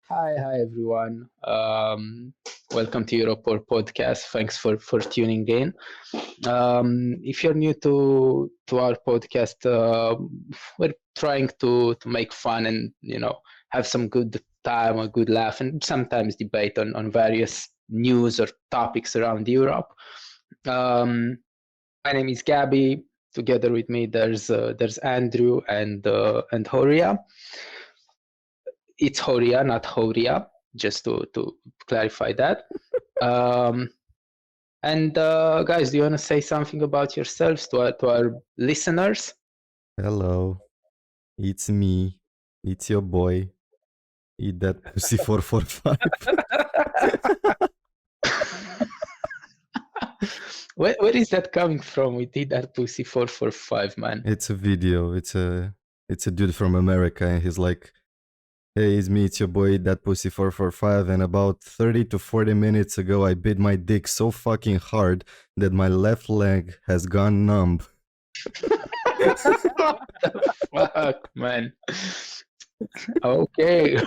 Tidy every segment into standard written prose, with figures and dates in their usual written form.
Hi everyone. Welcome to Europoor podcast. Thanks for tuning in. If you're new to our podcast, we're trying to make fun and have some good time, a good laugh, and sometimes debate on various news or topics around Europe. My name is Gabby. Together with me, there's Andrew and Horia. It's Horia, not Horia, just to clarify that. And guys, do you want to say something about yourselves to our listeners? Hello, it's me. It's your boy. Eat that pussy 445. Where is that coming from? We did that pussy 445, man. It's a video. It's a dude from America, and he's like, "Hey, it's me. It's your boy. Eat that pussy 445." And about 30 to 40 minutes ago, I bit my dick so fucking hard that my left leg has gone numb. What the fuck, man? Okay.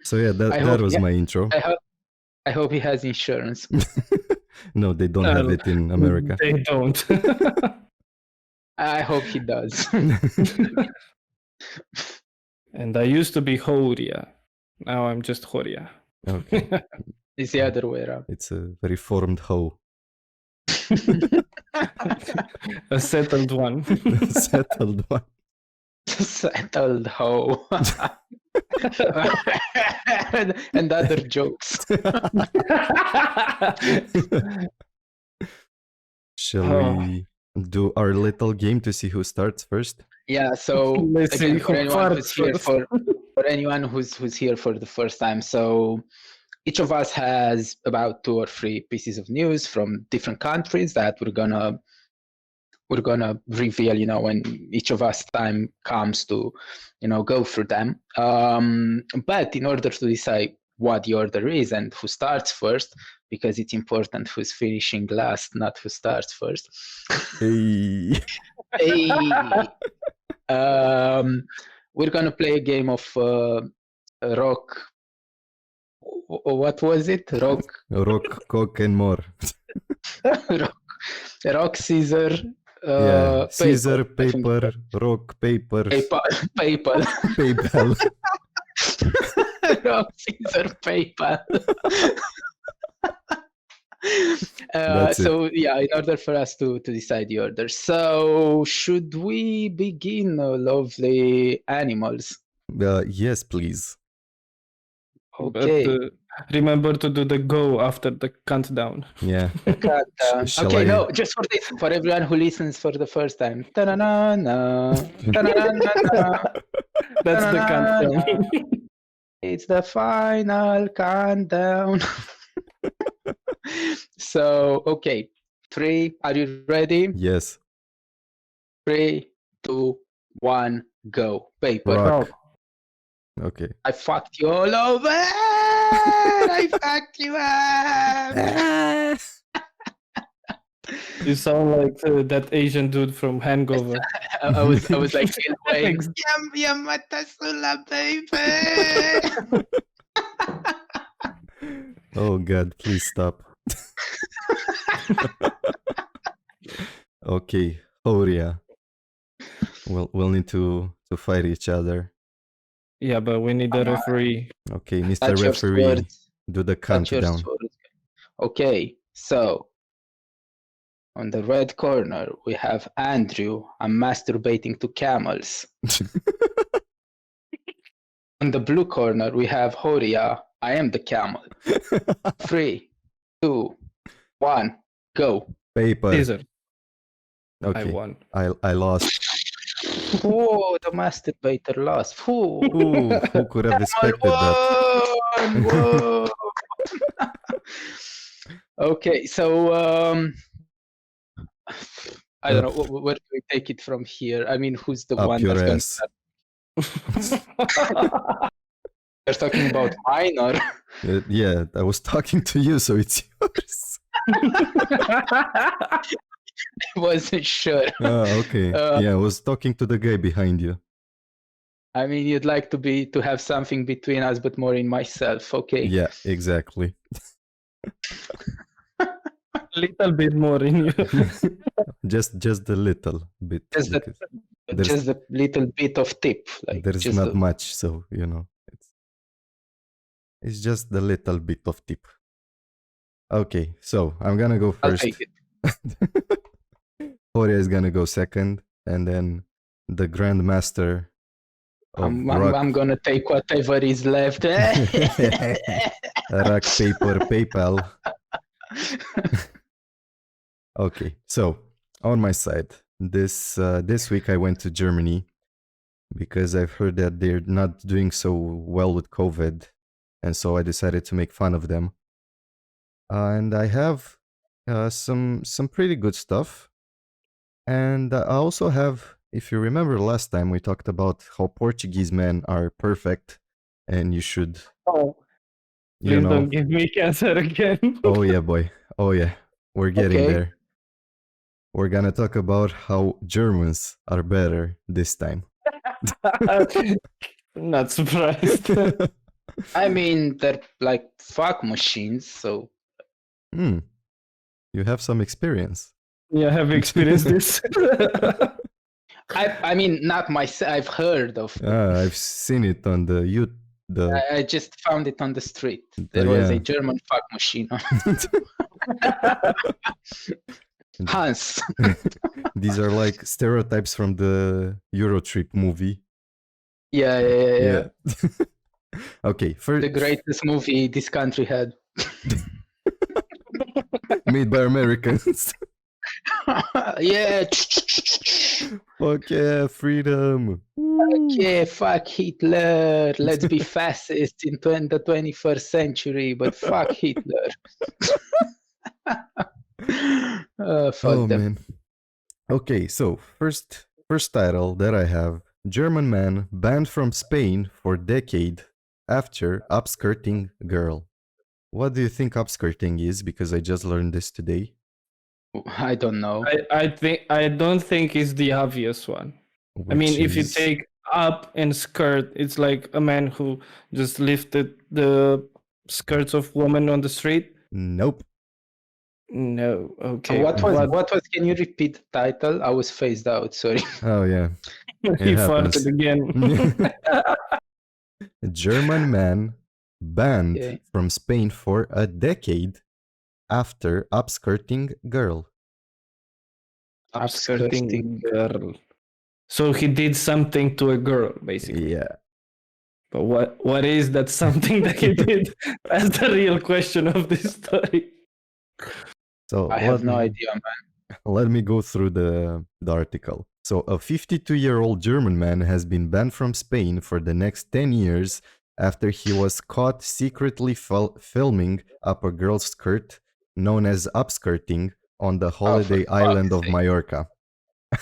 So yeah, that was my intro. I hope he has insurance. No, they don't have it in America. They don't. I hope he does. And I used to be Horia. Now I'm just Horia. Okay. It's the other way around. It's a very formed hoe. A settled one. Settled one. Settled hoe. and other jokes. Shall we do our little game to see who starts first? Yeah, so Let's again, see for who anyone who's farts here first. for anyone who's here for the first time, so each of us has about 2 or 3 pieces of news from different countries that we're gonna reveal, when each of us time comes to, go through them. But in order to decide what the order is and who starts first, because it's important who's finishing last, not who starts first. Hey. Hey. We're gonna play a game of rock. What was it? Rock, cock, and more. rock, scissor. Scissor, paper, rock, paper, PayPal. PayPal. Rock, scissor, PayPal. So yeah, in order for us to decide the order, so should we begin, lovely animals? Yes, please. Okay. But remember to do the go after the countdown. Yeah. Okay, no, just for everyone who listens for the first time. Ta-na-na-na, ta-na-na-na-na. That's the countdown. It's the final countdown. So, okay, 3, are you ready? Yes. 3, 2, 1, go. Paper. Rock. Okay. I fucked you all over. I fucked you up. You sound like that Asian dude from Hangover. I was like, Yamatasula, baby. Oh God, please stop. Okay, Horia. We'll need to fight each other. Yeah, but we need a referee. Okay, Mr. Referee, do the countdown. Okay, so on the red corner we have Andrew. I'm masturbating to camels. On the blue corner we have Horia. I am the camel. 3, 2, 1, go. Paper. Scissor. Okay. I won. I lost. Oh, the masturbator lost. Ooh, who could have expected that? Whoa. Okay, so I don't know where do we take it from here. I mean, who's the Up one your that's ass. You're talking about mine, or? Yeah, I was talking to you, so it's yours. I wasn't sure. Okay. Yeah, I was talking to the guy behind you. I mean, you'd like to have something between us, but more in myself. Okay. Yeah, exactly. A little bit more in you. just a little bit. Just because there's just a little bit of tip, like there's just not much, so it's just a little bit of tip. Okay, so I'm gonna go I'll first. take it. Horia is gonna go second, and then the Grandmaster of I'm gonna take whatever is left. rock, paper, PayPal. Okay, so on my side, this week I went to Germany because I've heard that they're not doing so well with COVID, and so I decided to make fun of them. And I have some pretty good stuff, and I also have. If you remember last time, we talked about how Portuguese men are perfect, and you should, Oh, you please know. don't give me cancer again. Oh yeah, boy. Oh yeah, we're getting Okay. there. We're gonna talk about how Germans are better this time. Not surprised. I mean, they're like fuck machines, so You have some experience. Yeah, I have experienced this. I mean, not myself. I've heard of. I've seen it on the youth. I just found it on the street. There was a German fuck machine. Hans. These are like stereotypes from the Eurotrip movie. Yeah. Okay, The greatest movie this country had. Made by Americans. Yeah. Fuck yeah, freedom. Okay, fuck Hitler. Let's be fascist in the 21st century, but fuck Hitler. Fuck them. Man. Okay, so first title that I have: German man banned from Spain for decade after upskirting girl. What do you think upskirting is? Because I just learned this today. I don't know. I don't think it's the obvious one. I mean, if you take up and skirt, it's like a man who just lifted the skirts of women on the street. Nope. No. Okay. What was? Can you repeat the title? I was phased out. Sorry. Oh yeah. He farted again. A German man banned from Spain for a decade after upskirting girl. Upskirting girl. So he did something to a girl, basically. Yeah. But what is that something that he did? That's the real question of this story. So I have no idea, man. Let me go through the article. So a 52-year-old German man has been banned from Spain for the next 10 years after he was caught secretly filming up a girl's skirt, known as upskirting, on the holiday island of Mallorca. I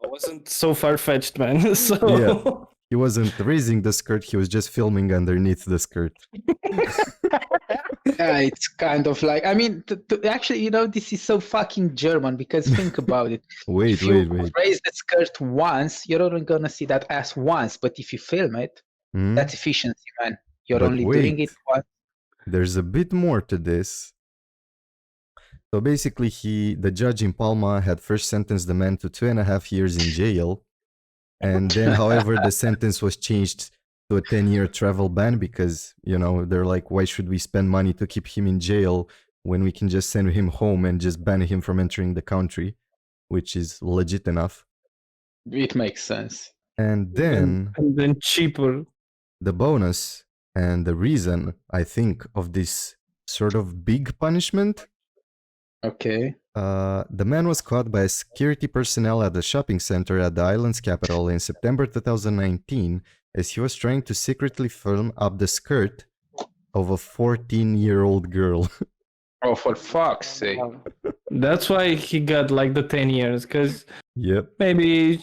wasn't so far-fetched, man. So yeah, he wasn't raising the skirt, he was just filming underneath the skirt. Yeah, it's kind of like, I mean, actually, this is so fucking German, because think about it. Wait. Raise the skirt once, you're only gonna see that ass once, but if you film it, that's efficiency, man. You're only doing it once. There's a bit more to this. So basically, the judge in Palma had first sentenced the man to 2.5 years in jail. And then, however, the sentence was changed to a 10-year travel ban because, they're like, why should we spend money to keep him in jail when we can just send him home and just ban him from entering the country, which is legit enough. It makes sense. And then cheaper. The bonus and the reason, I think, of this sort of big punishment. Okay. The man was caught by security personnel at the shopping center at the island's capital in September 2019 as he was trying to secretly film up the skirt of a 14-year-old girl. Oh, for fuck's sake. That's why he got like the 10 years, because maybe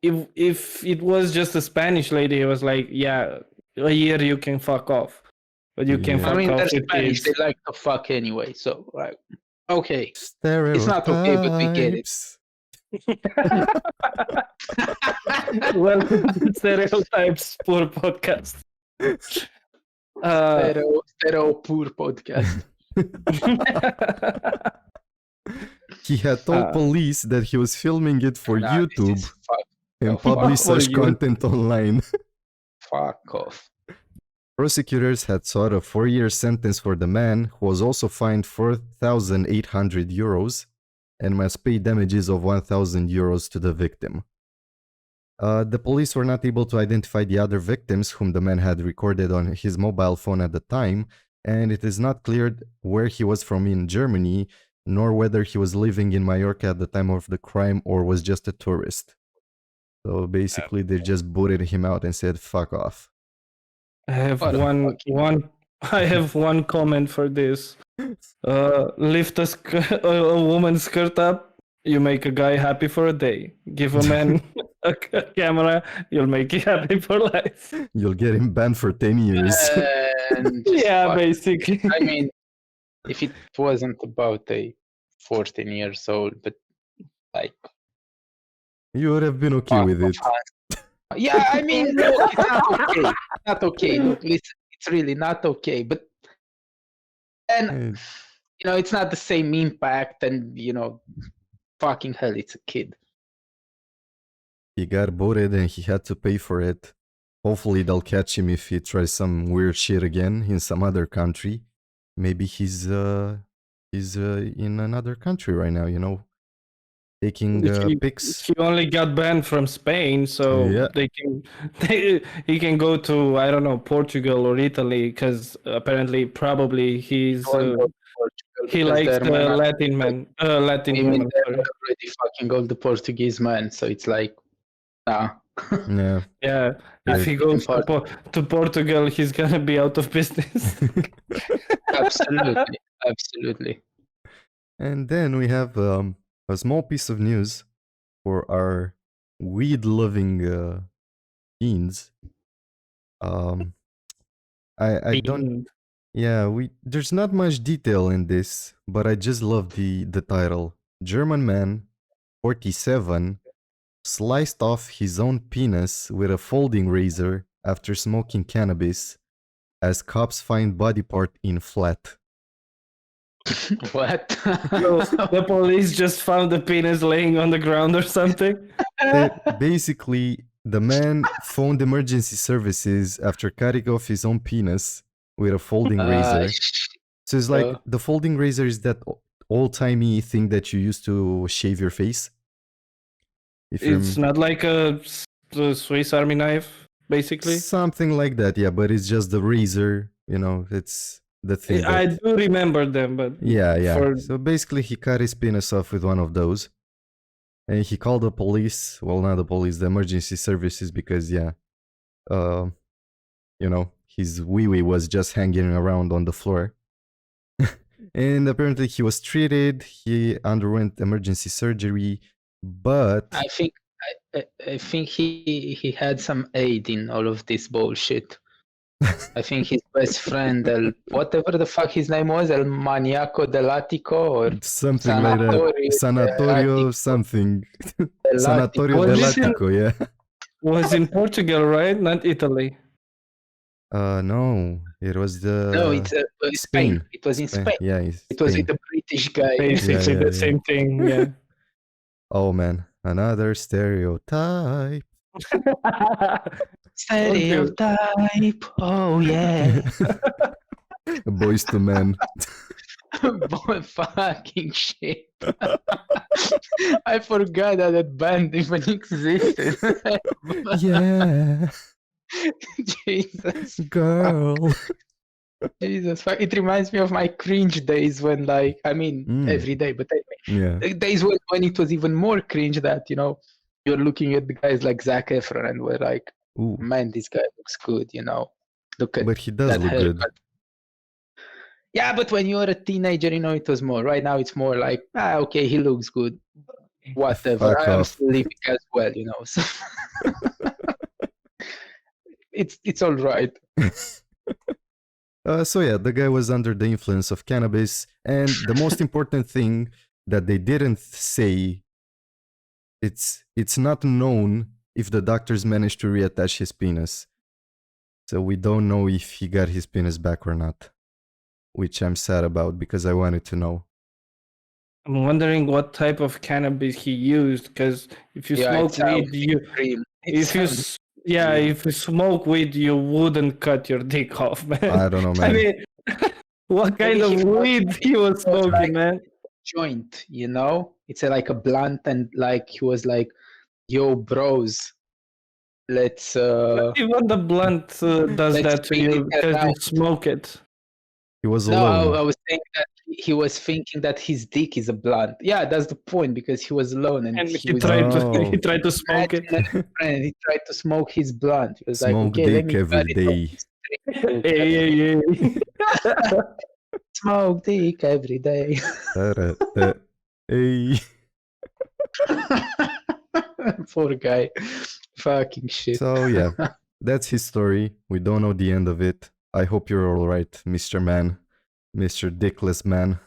if it was just a Spanish lady, it was like, yeah, a year you can fuck off. But you can fuck off. I mean, they're with Spanish, kids. they like to fuck anyway, so, like, okay. Stereotypes. It's not okay, but we get it. Welcome to Stereotypes Poor Podcast. Poor podcast. He had told police that he was filming it for YouTube and fuck publish for such you. content online. Fuck off. Prosecutors had sought a 4-year sentence for the man, who was also fined 4,800 euros and must pay damages of 1,000 euros to the victim. The police were not able to identify the other victims whom the man had recorded on his mobile phone at the time, and it is not clear where he was from in Germany, nor whether he was living in Mallorca at the time of the crime or was just a tourist. So basically, they just booted him out and said, "Fuck off." I have What a one. I have one comment for this. Lift a woman's skirt up, you make a guy happy for a day. Give a man a camera, you'll make him happy for life. You'll get him banned for 10 years. And Yeah, fuck. basically. I mean, if it wasn't about a 14 years old, but like, You would have been okay with it. yeah, I mean, look, it's not okay. Not okay. Look, listen, it's really not okay. But then, it's not the same impact, and fucking hell, it's a kid. He got booted and he had to pay for it. Hopefully they'll catch him if he tries some weird shit again in some other country. Maybe he's in another country right now, taking pics. He only got banned from Spain, so Yeah. he can go to, I don't know, Portugal or Italy, because apparently probably he likes the Latin women. They're already fucking all the Portuguese men, so it's like, nah. Yeah. If he goes to Portugal, he's gonna be out of business. Absolutely. And then we have a small piece of news for our weed-loving teens. I don't. Yeah, there's not much detail in this, but I just love the title. German man, 47, sliced off his own penis with a folding razor after smoking cannabis, as cops find body part in flat. What? So the police just found the penis laying on the ground or something? Basically, the man phoned emergency services after cutting off his own penis with a folding razor. So it's like the folding razor is that old-timey thing that you use to shave your face. It's not like a Swiss Army knife, basically? Something like that, yeah, but it's just the razor, it's the thing. I do remember them, but... Yeah. So basically he cut his penis off with one of those. And he called the police, well, not the police, the emergency services, because, his wee-wee was just hanging around on the floor. And apparently he was treated, he underwent emergency surgery, but... I think he had some aid in all of this bullshit. I think his best friend, whatever the fuck his name was, El Maniaco del Atico, or something like that. Sanatorio something. Sanatorio del Atico, yeah. Was in Portugal, right? Not Italy. No, it was it's Spain. It was in Spain. Yeah, it was with the British guy. Basically the same thing. Yeah. Oh man, another stereotype. Stereotype. Oh yeah. Boys to men. Boy, fucking shit. I forgot that band even existed. Yeah. Jesus. Girl. Jesus. It reminds me of my cringe days when, every day, but anyway. The days when it was even more cringe that, you're looking at the guys like Zac Efron and we're like, ooh, man, this guy looks good, Look at but he does look good. Yeah, but when you were a teenager, it was more. Right now, it's more like, okay, he looks good. Whatever. I'm still living as well, So it's all right. So yeah, the guy was under the influence of cannabis, and the most important thing that they didn't say it's not known if the doctors managed to reattach his penis. So we don't know if he got his penis back or not, which I'm sad about because I wanted to know. I'm wondering what type of cannabis he used, because if you smoke weed, if you smoke weed, you wouldn't cut your dick off, man. I don't know, man. I mean, what kind of weed he was smoking, like man? Joint, you know? It's like a blunt, and like he was like, "Yo, bros, let's." Even the blunt does that to you because you smoke it. He was alone. No, I was saying that he was thinking that his dick is a blunt. Yeah, that's the point, because he was alone and he tried to smoke it. And he tried to smoke his blunt. He was Smoke like, okay, dick every day. Hey. Smoke dick every day. Hey. Poor guy. Fucking shit. So yeah, that's his story. We don't know the end of it. I hope you're all right, Mr. Man, Mr. Dickless Man.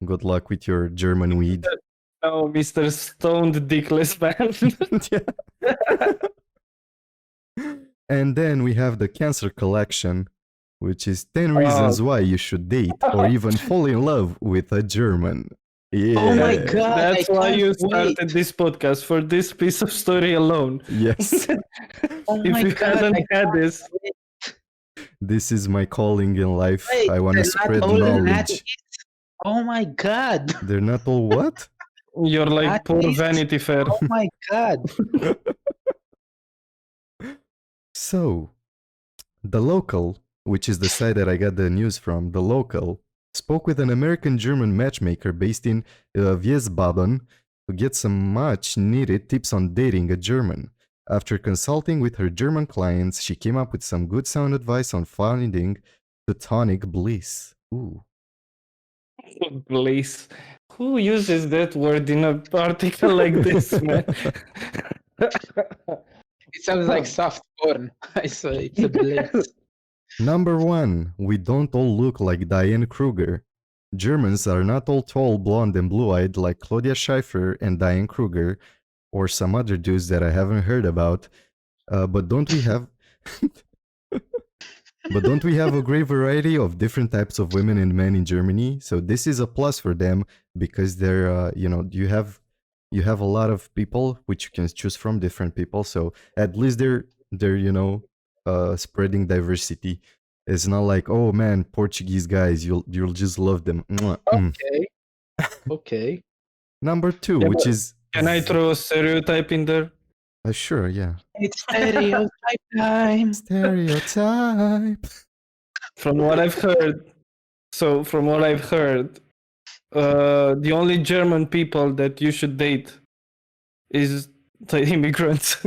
Good luck with your German weed. No, Mr. Stoned Dickless Man. And then we have the cancer collection, which is 10 reasons why you should date or even fall in love with a German. Yeah. Oh my god! That's why you started this podcast, for this piece of story alone. Yes. If you hadn't had this. This is my calling in life. I want to spread knowledge. Oh my god! They're not all what? You're like poor Vanity Fair. Oh my god! So, The Local, which is the site that I got the news from, The Local, spoke with an American-German matchmaker based in Wiesbaden to get some much-needed tips on dating a German. After consulting with her German clients, she came up with some good sound advice on finding platonic bliss. Ooh. Bliss. Who uses that word in an article like this, man? It sounds like soft porn. I saw it's a bliss. Number 1. We don't all look like Diane Kruger. Germans are not all tall, blonde, and blue-eyed like Claudia Schiffer and Diane Kruger, or some other dudes that I haven't heard about. But don't we have a great variety of different types of women and men in Germany? So this is a plus for them because they're you have a lot of people which you can choose from, different people. So at least they're spreading diversity. It's not like, oh man, Portuguese guys, you'll just love them. Okay. Number 2, which is... Can I throw a stereotype in there? Sure, yeah. It's stereotype time. Stereotype. From what I've heard, the only German people that you should date is the immigrants.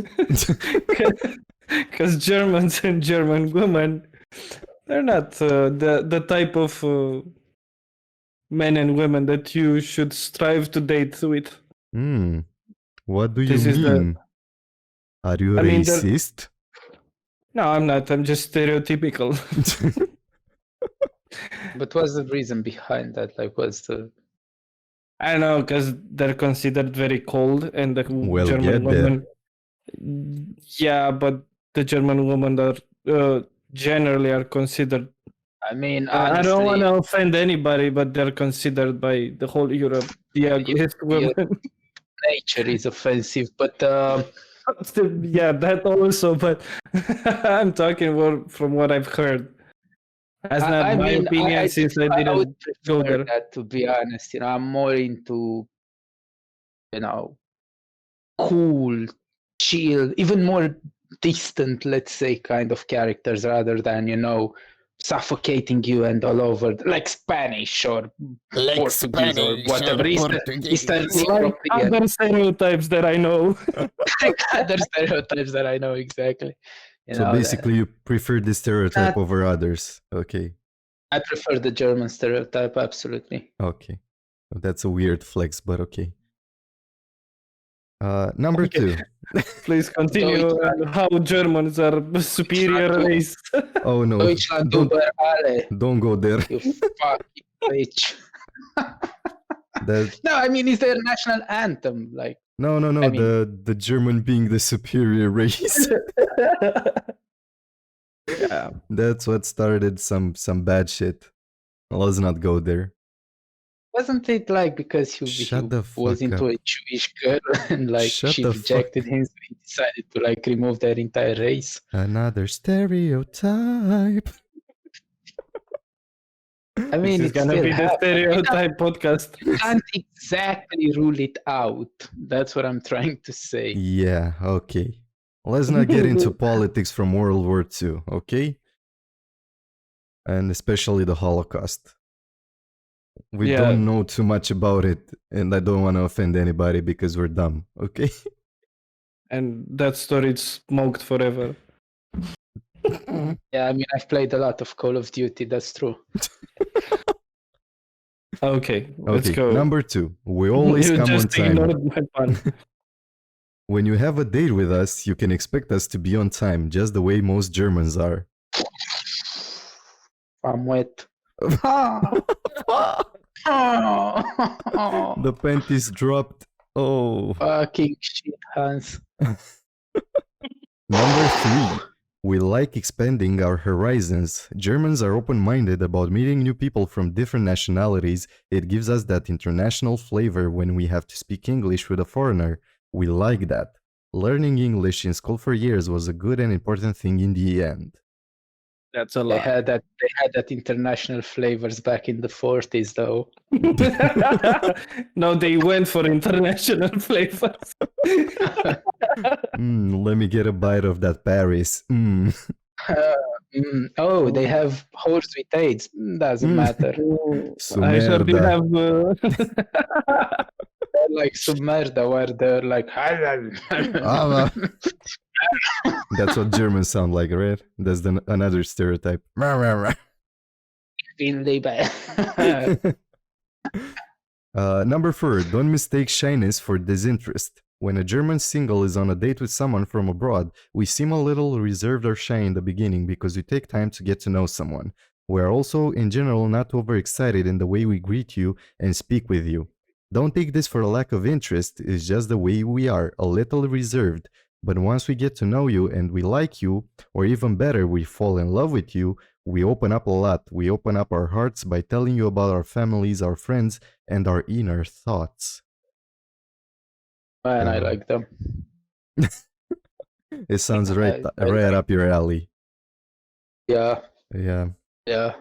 Because Germans and German women, they're not the type of men and women that you should strive to date with. What do you mean? Are you racist? No, I'm not. I'm just stereotypical. But what's the reason behind that? Like, what's the... I don't know, because they're considered very cold, and the German women... Yeah, but the German women are generally are considered... I mean, honestly, I don't want to offend anybody, but they're considered by the whole Europe the ugliest women. Nature is offensive, but... yeah, that also, but I'm talking from what I've heard. That's not my opinion, since I didn't go there. That, to be honest, I'm more into, cool, chill, even more distant, let's say, kind of characters rather than, suffocating you and all over, like Spanish or Portuguese or whatever. Eastern European. Other stereotypes that I know. Other stereotypes that I know, exactly. So basically you prefer this stereotype over others. Okay. I prefer the German stereotype, absolutely. Okay. That's a weird flex, but okay. Number 2. Please continue how Germans are superior race. Oh no. Don't go there. You fucking bitch. No, I mean, it's their national anthem. Like, No, I mean- the German being the superior race. Yeah. That's what started some bad shit. Let's not go there. Wasn't it like because he Shut the was fuck into up. a Jewish girl and like Shut she the rejected fuck. him, so he decided to like remove their entire race? Another stereotype. I mean, This is it gonna still be the happens. stereotype podcast. You can't exactly rule it out. That's what I'm trying to say. Yeah, okay. Let's not get into politics from World War II, okay? And especially the Holocaust. We Yeah. don't know too much about it, and I don't want to offend anybody because we're dumb, okay? And that story is smoked forever. Yeah, I mean, I've played a lot of Call of Duty. That's true. Okay, let's Okay, go. number 2. We always You come on just time. ignored my pun. When you have a date with us, you can expect us to be on time, just the way most Germans are. I'm wet. The panties dropped. Oh. Fucking shit, Hans. Number 3. We like expanding our horizons. Germans are open-minded about meeting new people from different nationalities. It gives us that international flavor when we have to speak English with a foreigner. We like that. Learning English in school for years was a good and important thing in the end. That's a They lot. had that international flavors back in the 40s, though. No, they went for international flavors. Let me get a bite of that Paris. Oh, they have horse with AIDS. Doesn't matter. I heard you Sumerda. have. They're like Submerda, where they're like. Ah, that's what Germans sound like, right? That's another stereotype. Number 4, don't mistake shyness for disinterest. When a German single is on a date with someone from abroad, we seem a little reserved or shy in the beginning because we take time to get to know someone. We are also, in general, not overexcited in the way we greet you and speak with you. Don't take this for a lack of interest, it's just the way we are, a little reserved. But once we get to know you and we like you, or even better, we fall in love with you, we open up a lot. We open up our hearts by telling you about our families, our friends, and our inner thoughts. Man, I like them. It sounds right up your alley. Yeah. Yeah. Yeah.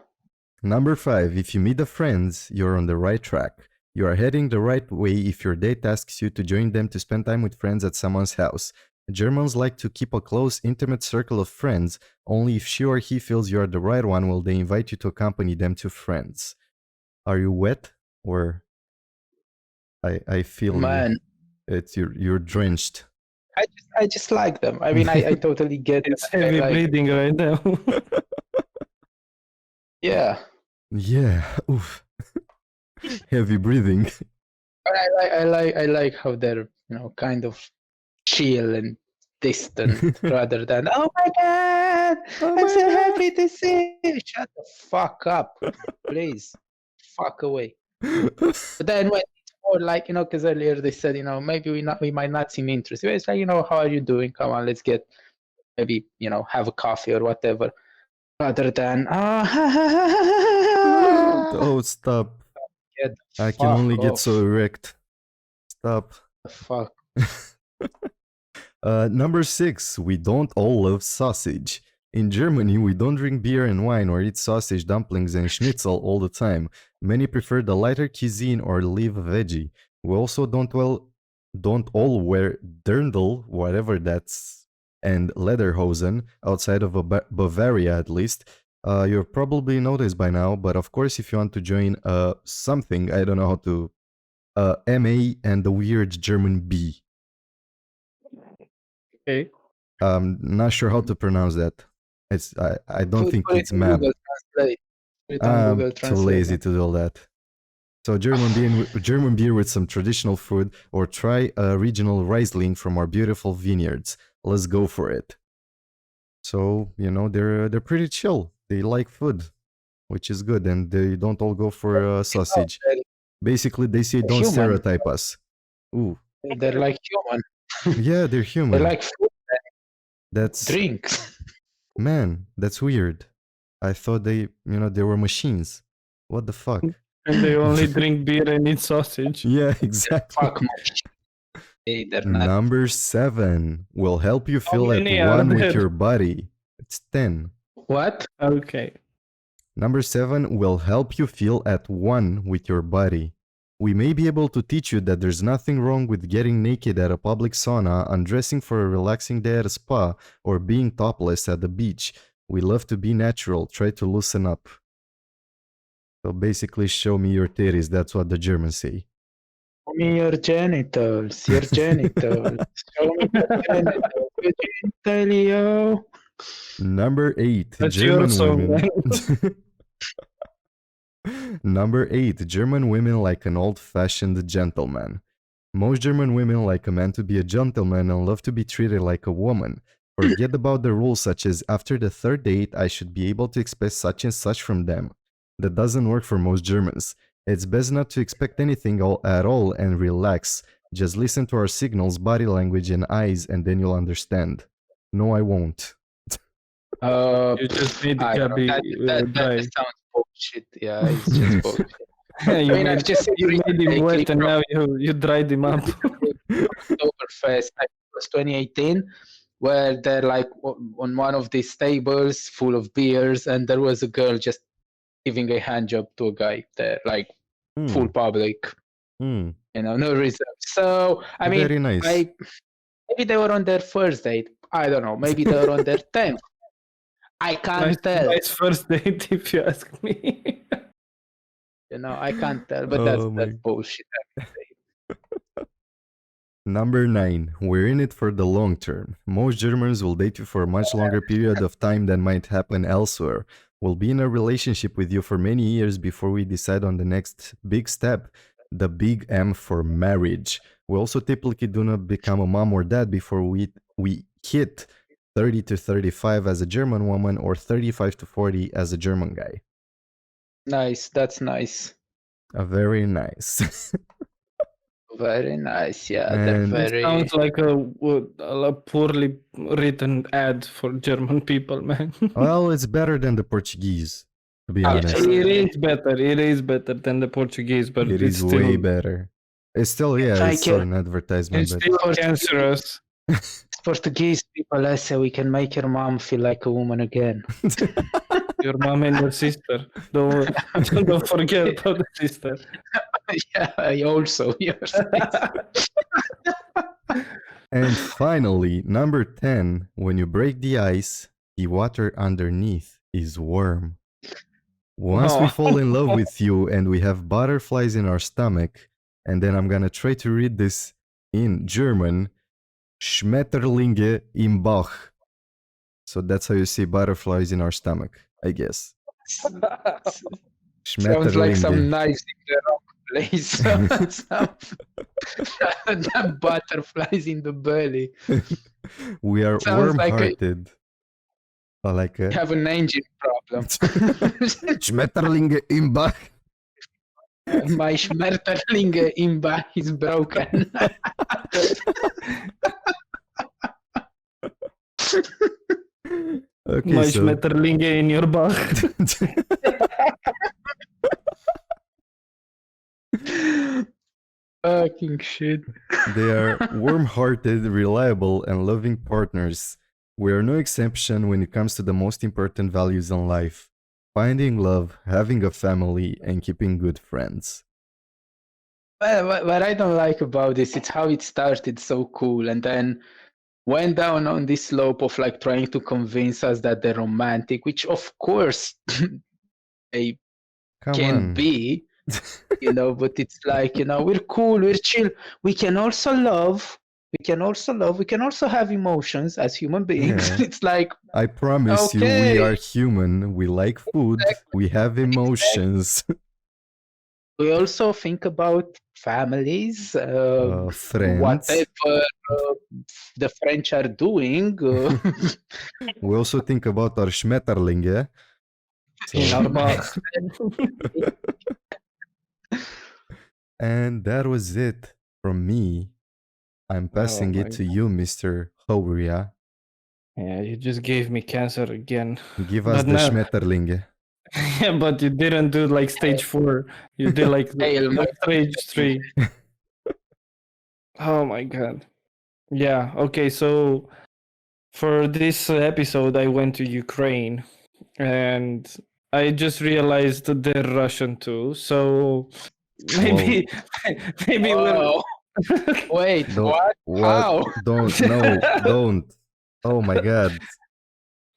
Number 5, if you meet the friends, you're on the right track. You are heading the right way if your date asks you to join them to spend time with friends at someone's house. Germans like to keep a close, intimate circle of friends. Only if she or he feels you are the right one will they invite you to accompany them to friends. Are you wet? Or I feel Man, you're drenched. I just like them. I mean, I totally get it. It's heavy bleeding right now. Yeah. Yeah. Oof. Heavy breathing. I like how they're, kind of chill and distant rather than, oh my god, I'm so happy to see you. Shut the fuck up, please. Fuck away. But then when it's more like, because earlier they said, maybe we might not seem interested. It's like, how are you doing? Come on, let's get maybe, have a coffee or whatever. Rather than, oh, stop. I can fuck only get off. so erect. Stop. Fuck. Number 6, we don't all love sausage. In Germany, we don't drink beer and wine or eat sausage, dumplings, and schnitzel all the time. Many prefer the lighter cuisine or live veggie. We also don't all wear dirndl, whatever that's, and lederhosen, outside of Bavaria at least. You've probably noticed by now, but of course, if you want to join something, I don't know how to, MA and the weird German B. Okay. Not sure how to pronounce that. I don't think it's MAB. I'm too lazy to do all that. So German beer with some traditional food, or try a regional Riesling from our beautiful vineyards. Let's go for it. So they're pretty chill. They like food, which is good, and they don't all go for sausage. Basically, they say don't stereotype us. Ooh, They're like human. Yeah, they're They human. like food, That's drinks. man, that's weird. I thought they were machines. What the fuck? And they only drink beer and eat sausage. Yeah, exactly. Fuck much. They're not. Number 7 will help you feel at many are one with there? your body. It's 10. What? Okay. Number 7 will help you feel at one with your body. We may be able to teach you that there's nothing wrong with getting naked at a public sauna, undressing for a relaxing day at a spa, or being topless at the beach. We love to be natural. Try to loosen up. So basically, show me your titties. That's what the Germans say. Show me your genitals. Your genitals. Show me your genitals. Your genitalio. Number 8, That's German your song, women. man. Number 8, German women like an old-fashioned gentleman. Most German women like a man to be a gentleman and love to be treated like a woman. Forget about the rules such as after the third date I should be able to expect such and such from them. That doesn't work for most Germans. It's best not to expect anything at all and relax. Just listen to our signals, body language and eyes and then you'll understand. No, I won't. You just made I don't know. Gabby That dry. sounds bullshit. Yeah, it's just bullshit. You I mean, I've made, just you made him recently wet and from- now you dried him up. Oktoberfest, I think it was 2018, where they're like on one of these tables full of beers, and there was a girl just giving a hand job to a guy there, like full public, Hmm. no reserve. So, I mean, Very nice. maybe they were on their first date. I don't know. Maybe they were on their 10th. I can't tell. Nice first date, if you ask me. I can't tell, but Oh my- that's bullshit. I would say. Number 9. We're in it for the long term. Most Germans will date you for a much longer period of time than might happen elsewhere. We'll be in a relationship with you for many years before we decide on the next big step, the big M for marriage. We also typically do not become a mom or dad before we hit 30 to 35 as a German woman or 35 to 40 as a German guy. Nice. That's nice. Very nice. Very nice. Yeah, they're And- very. Sounds like a poorly written ad for German people, man. Well, it's better than the Portuguese, to be honest. It is better. It is better than the Portuguese, but It it's is still, way better. It's still, yeah, Like it's still it- an advertisement, it's but still cancerous. Portuguese people, I say we can make your mom feel like a woman again. Your mom and your sister. Don't forget about the sister. Yeah, I also. Yours. And finally, number 10, when you break the ice, the water underneath is warm. Once we Oh. fall in love with you and we have butterflies in our stomach, and then I'm gonna try to read this in German, Schmetterlinge im Bauch. So that's how you see butterflies in our stomach, I guess. Sounds like some Schmetterlinge. knives in the wrong place. Some butterflies in the belly. We are Sounds like a- warm-hearted. Like a Have an engine problem. Schmetterlinge im Bach. My Schmetterling in back is broken. Okay, My so Schmetterlinge in your Bach. Fucking shit. they are warm-hearted, reliable, and loving partners. We are no exception when it comes to the most important values in life: finding love, having a family, and keeping good friends. What I don't like about this, it's how it started so cool and then went down on this slope of like trying to convince us that they're romantic, which of course they Come can on. be, but it's like, we're cool, we're chill. We can also love, we can also have emotions as human beings. Yeah. It's like, I promise you, we Okay. are human. We like food. We have emotions. we also think about families, Friends. whatever the French are doing. We also think about our Schmetterlinge. So- In our Bach. And that was it from me. I'm passing it to you, Mr. Houria. Yeah, you just gave me cancer again. Give us But the no. Schmetterling. Yeah, but you didn't do like stage 4. You did like stage 3. Oh my god. Yeah, okay, so for this episode I went to Ukraine and I just realized that they're Russian too. So maybe maybe Whoa. Wait, what? How? Don't. Oh my god.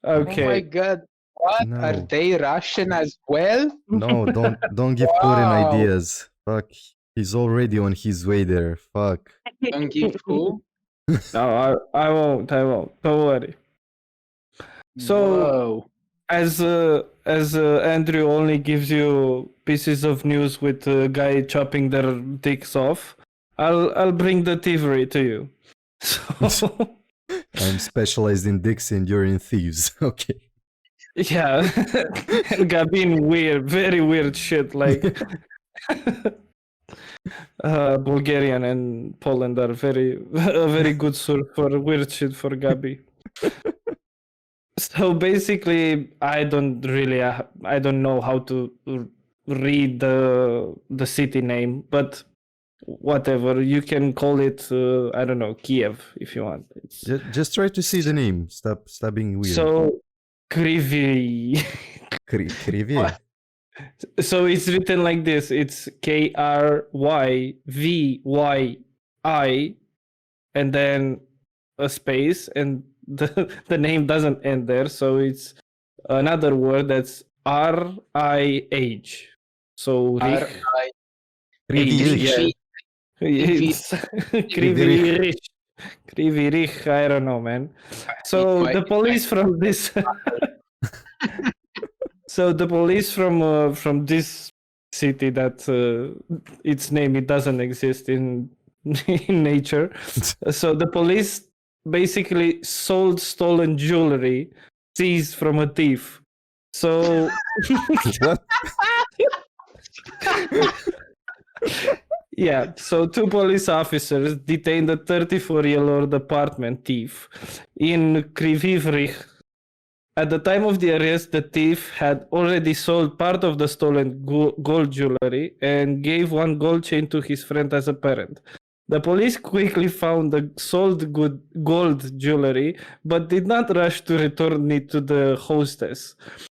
Okay. Oh my god. What? No. Are they Russian as well? No, don't give Putin ideas. Fuck. He's already on his way there. Fuck. Don't give who? No, I won't. Don't worry. So as Andrew only gives you pieces of news with a guy chopping their dicks off, I'll bring the thievery to you. So I'm specialized in dicks and you're in thieves. Okay. yeah, Gabin weird, very weird shit like Bulgarian and Poland are a very good source for weird shit for Gabi. So basically, I don't know how to read the city name, but whatever, you can call it I don't know, Kiev if you want. Just try to see the name. Stop being weird. So Kryvyi. Kryvyi. So it's written like this. It's Kryvyi and then a space, and the name doesn't end there, so it's another word that's RIH. So Kryvyi. Kryvyi Rih, I don't know, man. So the police from this so the police from this city that its name, it doesn't exist in nature. So the police basically sold stolen jewelry seized from a thief. So what? Yeah, so 2 police officers detained a 34-year-old apartment thief in Kryvyi Rih. At the time of the arrest, the thief had already sold part of the stolen gold jewelry and gave one gold chain to his friend as a parent. The police quickly found the sold gold jewelry, but did not rush to return it to the hostess.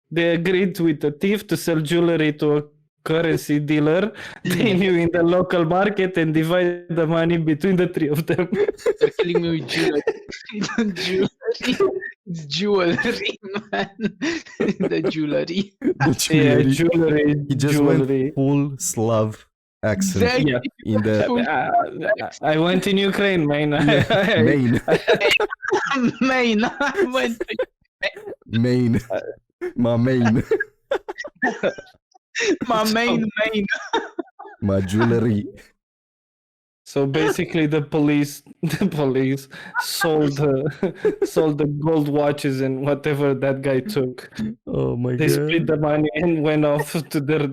They agreed with the thief to sell jewelry to a currency dealer they knew in the local market and divide the money between the 3 of them. They're killing me with jewelry. It's jewelry, man. The jewelry. Yeah, jewelry. He just went full Slav accent. Yeah. In the I went in Ukraine, man. Main. Main. I went to Main. My main. my main. My jewelry. So basically, the police sold the gold watches and whatever that guy took. Oh my god! They split the money and went off to their.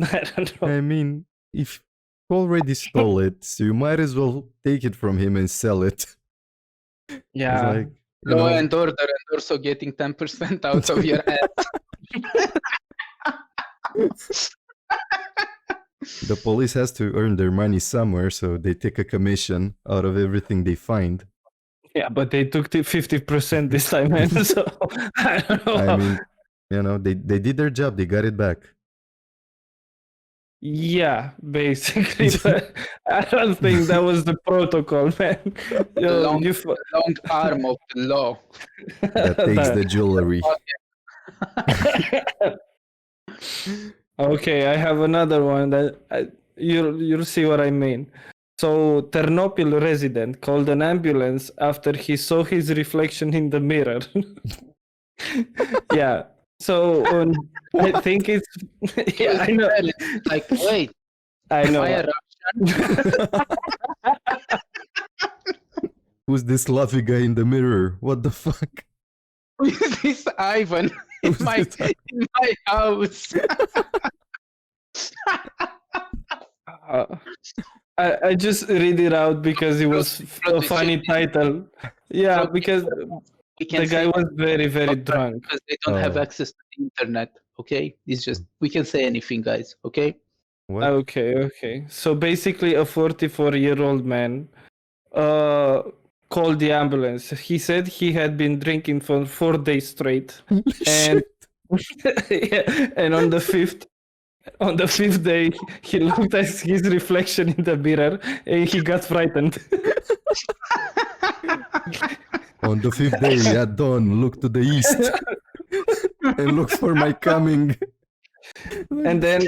I don't know. I mean, if you already stole it, so you might as well take it from him and sell it. Yeah. Like, Law and order, and also getting 10% out of your head. The police has to earn their money somewhere, so they take a commission out of everything they find. Yeah, but they took 50% this time, man. So I don't know. I mean, they did their job. They got it back. Yeah, basically, but I don't think that was the protocol, man. Long arm of the law that takes the jewelry. Okay, I have another one that you'll see what I mean. So, Ternopil resident called an ambulance after he saw his reflection in the mirror. Yeah. So, I think it's... Yeah, I know. Like, wait. I know. Who's this fluffy guy in the mirror? What the fuck? Who is this Ivan in my house? I just read it out because it was a funny title. Yeah, because we can the guy say was very, very drunk. because they don't have Oh. access to the internet. Okay, it's just we can say anything, guys. Okay. What? Okay. So basically, a 44-year-old man called the ambulance. He said he had been drinking for 4 days straight, and yeah, and on the fifth day, he looked at his reflection in the mirror and he got frightened. On the 5th day at dawn, look to the east and look for my coming. And then,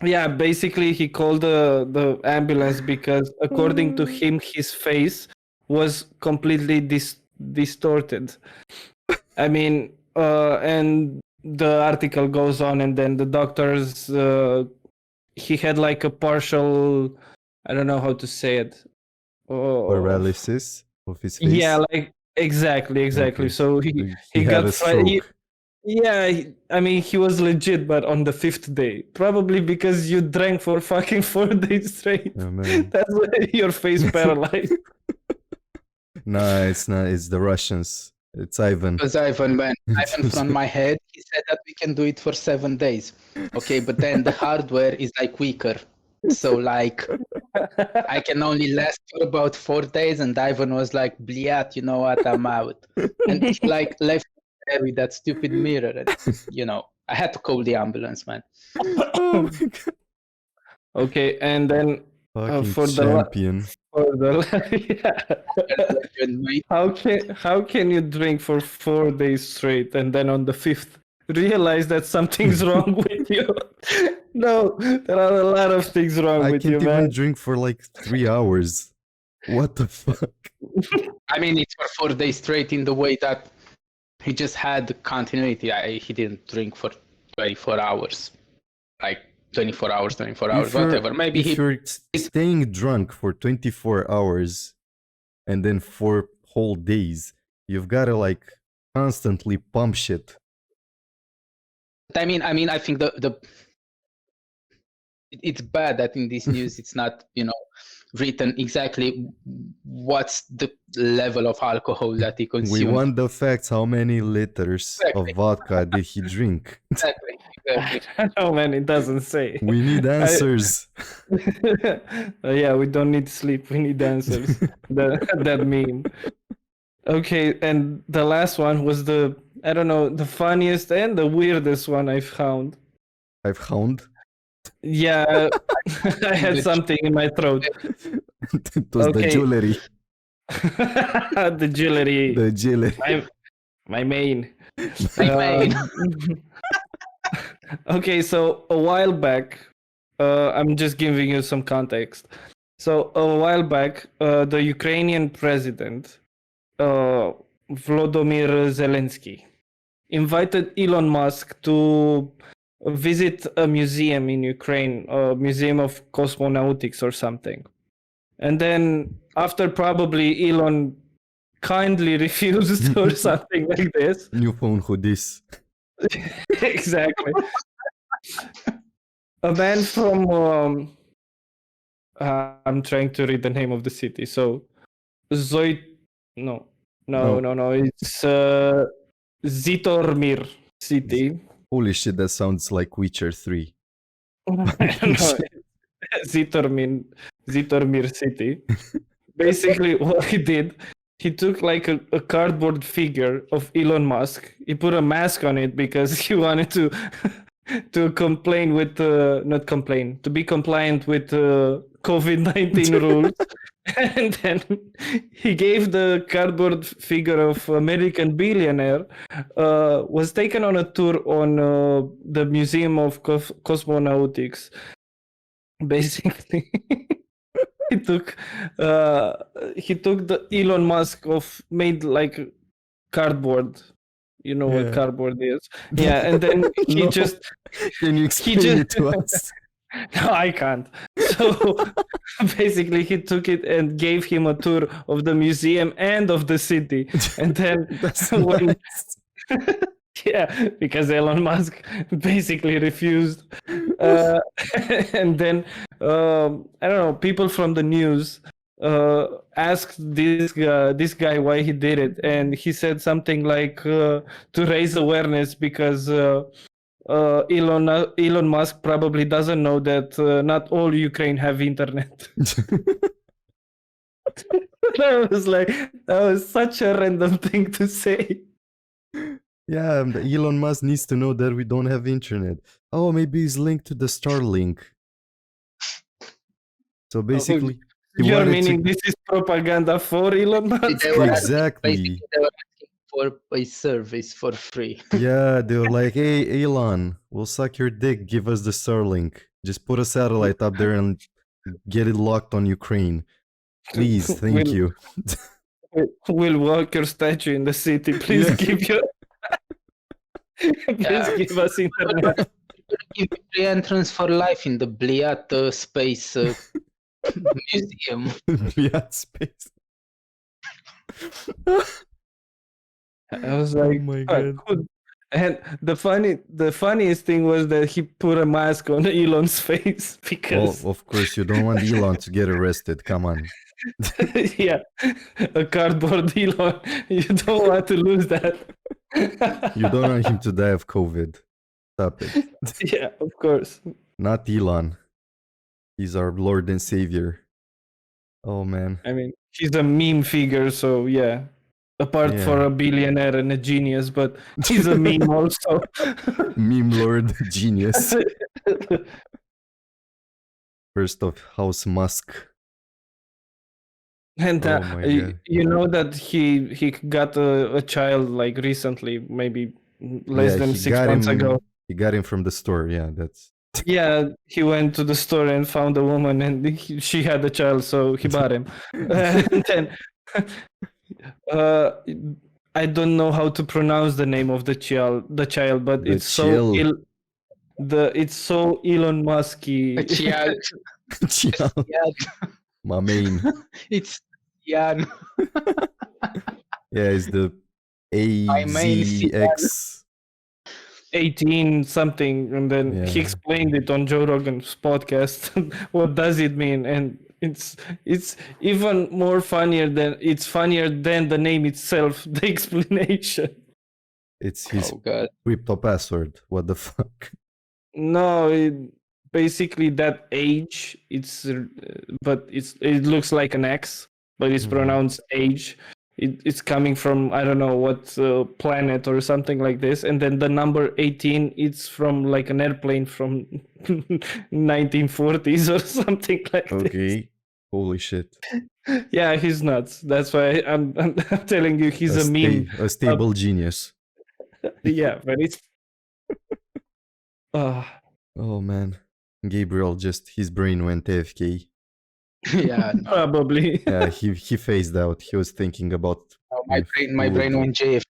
yeah, basically he called the ambulance because according to him, his face was completely distorted. I mean, and the article goes on, and then the doctors, he had like a partial, I don't know how to say it. Paralysis of his face. Yeah, like exactly. Okay. So he had got a stroke. I mean, he was legit, but on the 5th day, probably because you drank for fucking 4 days straight. Oh, man. That's why your face paralyzed. No, it's not. It's the Russians. It's Ivan. Because Ivan, man, Ivan from my head, he said that we can do it for 7 days. Okay, but then the hardware is like weaker. So like I can only last for about 4 days, and Ivan was like, "Bliat, you know what? I'm out." And he like left there with that stupid mirror, and I had to call the ambulance, man. Oh my God. Okay, and then Fucking for champion. How can you drink for 4 days straight and then on the 5th realize that something's wrong with you? No, there are a lot of things wrong with you, man. I can't even drink for like 3 hours. What the fuck? I mean, it's for 4 days straight in the way that he just had continuity. He didn't drink for 24 hours. Like 24 hours, whatever. Maybe if you're staying drunk for 24 hours and then 4 whole days, you've got to like constantly pump shit. I mean, I think it's bad that in this news it's not, written exactly what's the level of alcohol that he consumed. We want the facts. How many liters of vodka did he drink? Exactly. I don't know, man. It doesn't say. We need answers. Yeah, we don't need sleep. We need answers. that meme. Okay, and the last one was the funniest and the weirdest one I've found. Yeah, I had something in my throat. It was the jewelry. The jewelry. The jewelry. My main. My main. Okay, so a while back, I'm just giving you some context. So a while back, the Ukrainian president, Volodymyr Zelensky, invited Elon Musk to visit a museum in Ukraine, a museum of cosmonautics or something. And then after probably Elon kindly refused or something like this. New phone, who this? Exactly. A man from I'm trying to read the name of the city. So No. It's Zitomir city. Holy shit, that sounds like Witcher 3. I don't know. Zitomir city. Basically, what he did, he took like a cardboard figure of Elon Musk. He put a mask on it because he wanted to complain with to be compliant with COVID-19 rules. And then he gave the cardboard figure of American billionaire, was taken on a tour on the Museum of Cosmonautics. Basically, he took the Elon Musk made like cardboard. You know what cardboard is? Yeah, and then he just... Can you explain it to us? No, I can't. So basically, he took it and gave him a tour of the museum and of the city. And then yeah, because Elon Musk basically refused. And then I don't know, people from the news asked this guy why he did it, and he said something like to raise awareness because Elon Musk probably doesn't know that not all Ukraine have internet. I was like, that was such a random thing to say. Yeah, Elon Musk needs to know that we don't have internet. Oh, maybe he's linked to the Starlink. So basically, he You're wanted meaning to... this is propaganda for Elon Musk? Exactly. Basically, they were asking for a service for free. Yeah, they were like, hey, Elon, we'll suck your dick. Give us the Starlink. Just put a satellite up there and get it locked on Ukraine. Please, thank you. We'll walk your statue in the city. Please give your... Please give us internet. Give free entrance for life in the Bliat Space Museum. Bliat Space. I was like, oh my god. And the funniest thing was that he put a mask on Elon's face because... Well, of course, you don't want Elon to get arrested. Come on. Yeah, a cardboard Elon. You don't want to lose that. You don't want him to die of COVID. Stop it. Yeah, of course. Not Elon. He's our Lord and Savior. Oh man. I mean, he's a meme figure, so yeah. Apart for a billionaire and a genius, but he's a meme also. Meme Lord genius. First of House Musk. And you know that he got a child like recently, maybe less than 6 months ago. He got him from the store. Yeah, that's... Yeah, he went to the store and found a woman, and she had a child, so he bought him. And then I don't know how to pronounce the name of the child, but it's so Elon Musky. Child. My main. It's Jan. Yeah, it's the AZX 18 something, and then he explained it on Joe Rogan's podcast. What does it mean? And it's even more funnier than the name itself, the explanation. It's his crypto password. What the fuck? No, basically that age. But it looks like an X, but it's pronounced age. It's coming from I don't know what planet or something like this, and then the number 18 it's from like an airplane from 1940s or something like this. Okay, holy shit. Yeah, he's nuts. That's why I'm telling you he's a meme. A stable genius. Yeah, but it's... Oh man, Gabriel his brain went AFK. Yeah, probably. Yeah, he phased out. He was thinking about my brain went JFK.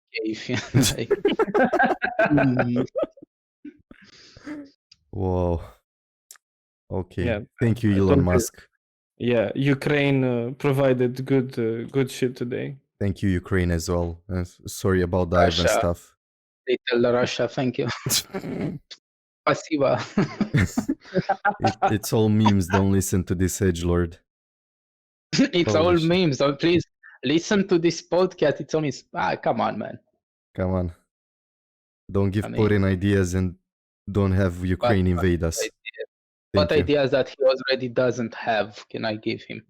Whoa. Okay. Yeah, thank you, Elon Musk. Yeah, Ukraine provided good shit today. Thank you, Ukraine, as well. Sorry about the Ivan stuff. Little Russia, thank you. Спасибо. It's all memes. Don't listen to this edgelord. It's all memes. Don't please listen to this podcast. It's only come on, man. Come on. Don't give Putin ideas and don't have Ukraine invade us. What ideas that he already doesn't have can I give him?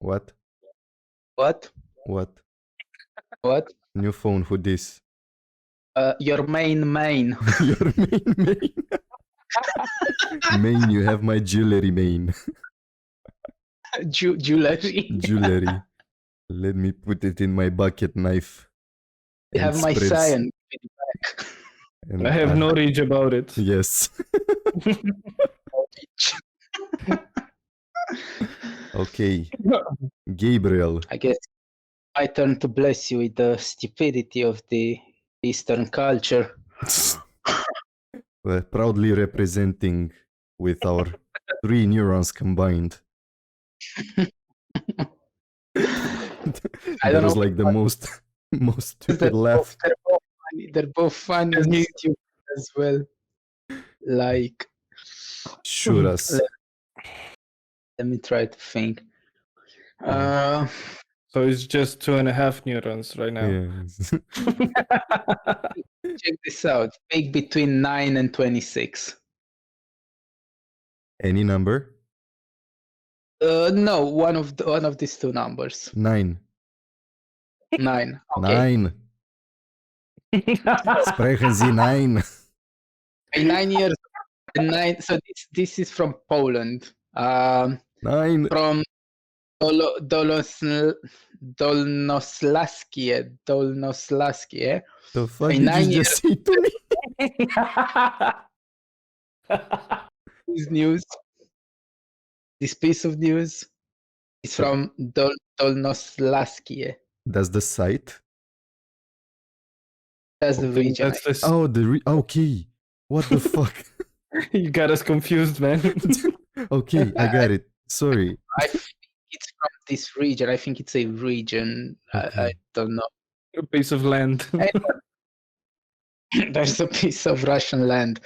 What? What? What? What? New phone. Who this? Your main. Your main. Main, you have my jewelry main. Jewelry. Let me put it in my bucket knife. You have my cyan back. I have no rage about it. Yes. Okay. Gabriel. I guess I turn to bless you with the stupidity of the Eastern culture. We're proudly representing with our 3 neurons combined. That was like the most stupid laugh. They're both funny and stupid as well. Like, shoot us. Let me try to think. So it's just 2.5 neurons right now. Yeah. Check this out. Pick between 9 and 26. Any number? No, one of these two numbers. 9. 9. Okay. 9. Sprechen Sie 9. 9 years. 9. So this is from Poland. 9. From Dolnoslaskie. The fuck A did 9 you just say to me? This piece of news is from Dolnoslaskie. That's the site? That's the region. That's the Oh, okay. What the fuck? You got us confused, man. Okay, I got it. Sorry. I think it's from this region. I think it's a region. Okay. I don't know. A piece of land. There's a piece of Russian land.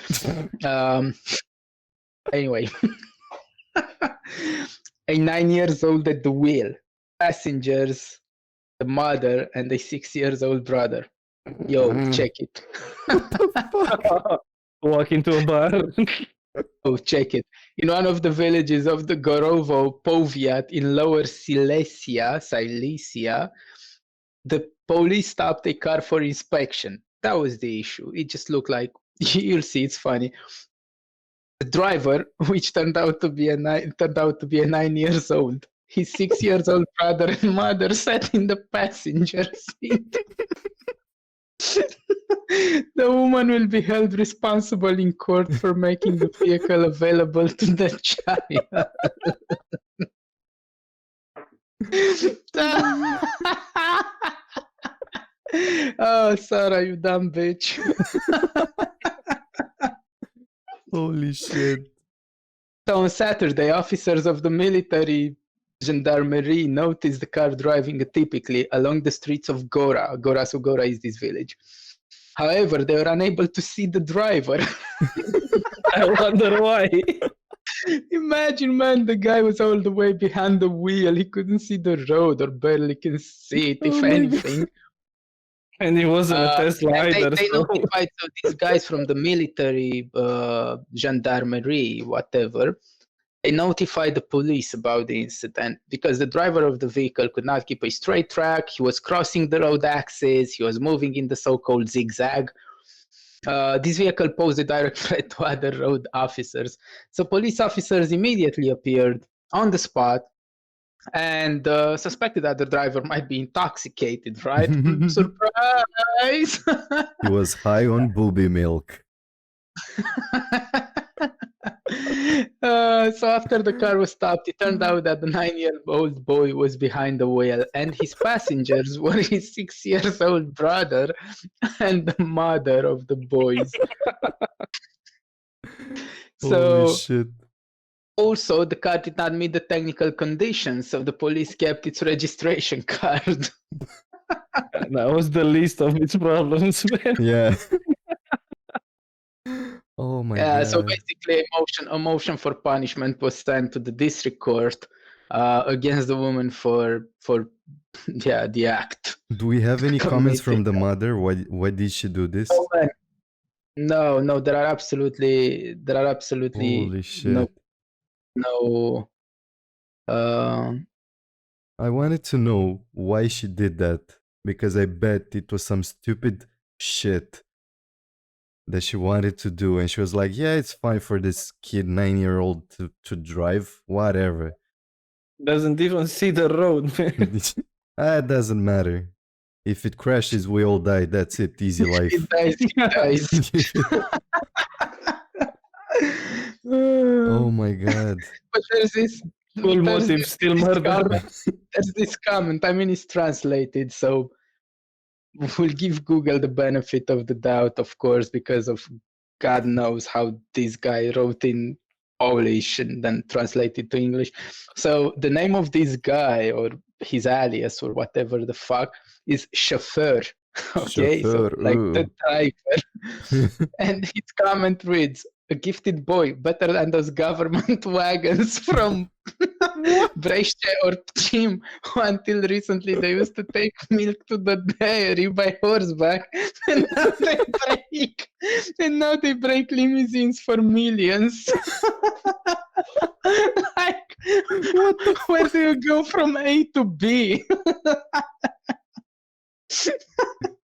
Anyway, a 9 years old at the wheel, passengers, the mother, and a 6 years old brother. Yo, check it. Walk into a bar. Oh, check it. In one of the villages of the Gorovo Powiat in Lower Silesia, the police stopped a car for inspection. That was the issue. It just looked like, you'll see, it's funny. The driver, which turned out to be a 9 years old, his 6 years old brother and mother sat in the passenger seat. The woman will be held responsible in court for making the vehicle available to the child. Oh, Sarah, you dumb bitch. Holy shit. So on Saturday, officers of the military gendarmerie noticed the car driving atypically along the streets of Gora. Gora is this village. However, they were unable to see the driver. I wonder why. Imagine, man, the guy was all the way behind the wheel. He couldn't see the road or barely can see it, if anything. And he wasn't a Tesla either. They notified these guys from the military gendarmerie, whatever. They notified the police about the incident because the driver of the vehicle could not keep a straight track. He was crossing the road axis. He was moving in the so-called zigzag. This vehicle posed a direct threat to other road officers. So police officers immediately appeared on the spot and suspected that the driver might be intoxicated, right? Surprise! He was high on booby milk. So after the car was stopped, it turned out that the 9-year-old boy was behind the wheel and his passengers were his 6-year-old brother and the mother of the boys. Holy shit. Also, the car did not meet the technical conditions, so the police kept its registration card. That was the least of its problems, man. Yeah. Oh my god. So basically, a motion for punishment was sent to the district court against the woman for the act. Do we have any comments from the mother? Why did she do this? No, there are absolutely Holy shit. no. I wanted to know why she did that, because I bet it was some stupid shit that she wanted to do, and she was like, yeah, it's fine for this kid, 9-year-old, to drive, whatever. Doesn't even see the road, man. It doesn't matter. If it crashes, we all die. That's it. Easy life. He dies. Oh my god. But there's this Full motive, still murder. There's this comment. I mean, it's translated, so we'll give Google the benefit of the doubt, of course, because of God knows how this guy wrote in Polish and then translated to English. So the name of this guy, or his alias, or whatever the fuck, is chauffeur. Okay, Chauffeur, so like the driver. And his comment reads, "A gifted boy, better than those government wagons from Brește or Pcim, who until recently they used to take milk to the dairy by horseback, and now they break limousines for millions. Like, where do you go from A to B?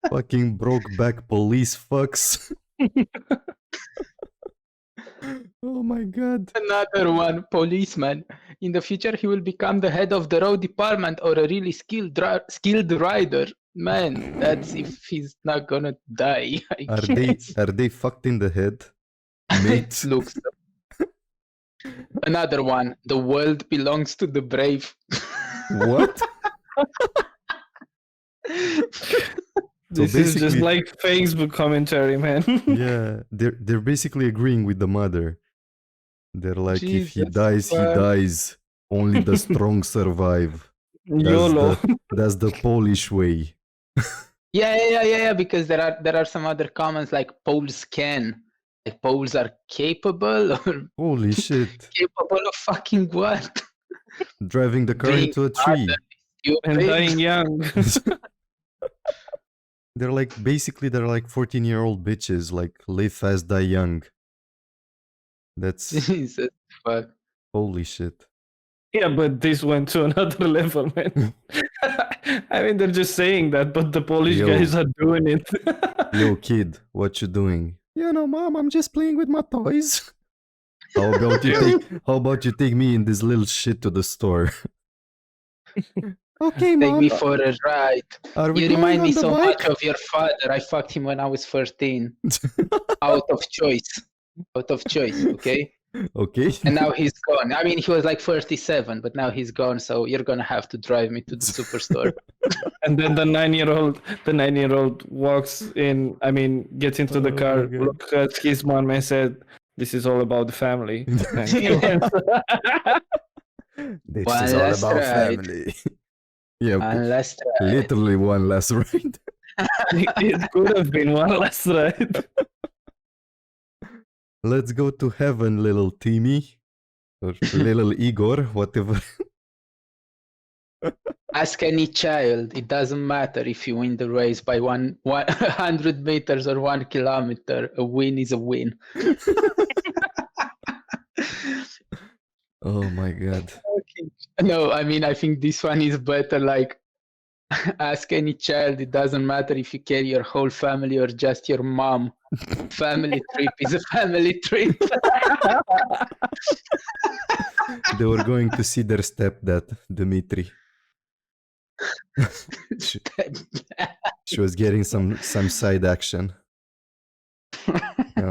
Fucking broke back police fucks. Oh my god. Another one, policeman. In the future, he will become the head of the road department or a really skilled rider. Man, that's if he's not gonna die. Are they fucked in the head? Mate. Looks. Another one. The world belongs to the brave. What? This is just like Facebook commentary, man. Yeah, they're basically agreeing with the mother. They're like, Jesus, if he dies, he dies. Only the strong survive. YOLO. That's the Polish way. Yeah. Because there are some other comments like Poles can. Like Poles are capable or Holy shit. capable of fucking what? Driving the car into a tree. And dying young. They're like 14-year-old bitches, like live fast, die young. That's Jesus fuck. holy shit. Yeah, but this went to another level, man. I mean, they're just saying that, but the Polish guys are doing it. Yo, kid, what you doing? You know, mom, I'm just playing with my toys. How about you take me and this little shit to the store? Okay, Take mom. me for a ride. You remind me so bike? much of your father. I fucked him when I was 13. Out of choice, okay? Okay. And now he's gone. I mean, he was like 37, but now he's gone, so you're gonna have to drive me to the superstore. And then the 9-year-old walks in, gets into the car, looks at his mom and said, "This is all about the family." This is all about family. Yeah, literally one last ride. It could have been one last ride. Let's go to heaven, little Timmy. Or little Igor, whatever. Ask any child. It doesn't matter if you win the race by 100 meters or 1 kilometer. A win is a win. Oh my god. No, I think this one is better. Like, ask any child. It doesn't matter if you carry your whole family or just your mom. Family trip is a family trip. They were going to see their stepdad, Dmitri. She was getting some side action.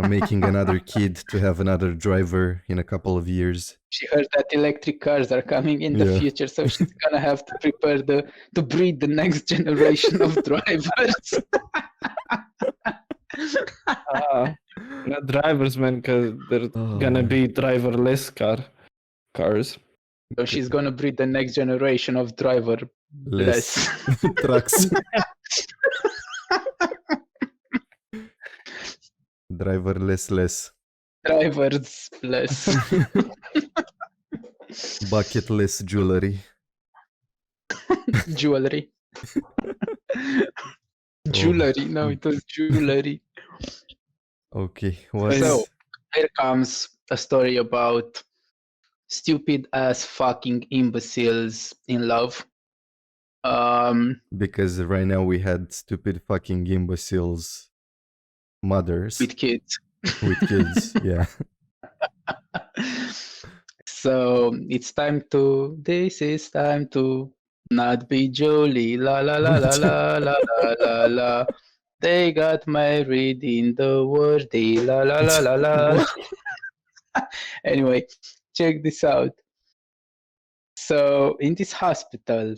Making another kid to have another driver in a couple of years. She heard that electric cars are coming in the future, so she's gonna have to prepare to breed the next generation of drivers. Not drivers, man, because they're gonna be driverless cars. So she's gonna breed the next generation of driverless trucks. Driverless. Driverless. Bucketless jewelry. Jewelry. Jewelry. No, it was jewelry. Okay. So here comes a story about stupid ass fucking imbeciles in love. Because right now we had stupid fucking imbeciles mothers with kids. Yeah. So this is time to not be Jolie. La la la la la la la la la. They got married in the wordy. La la la la la. Anyway, check this out. So in this hospital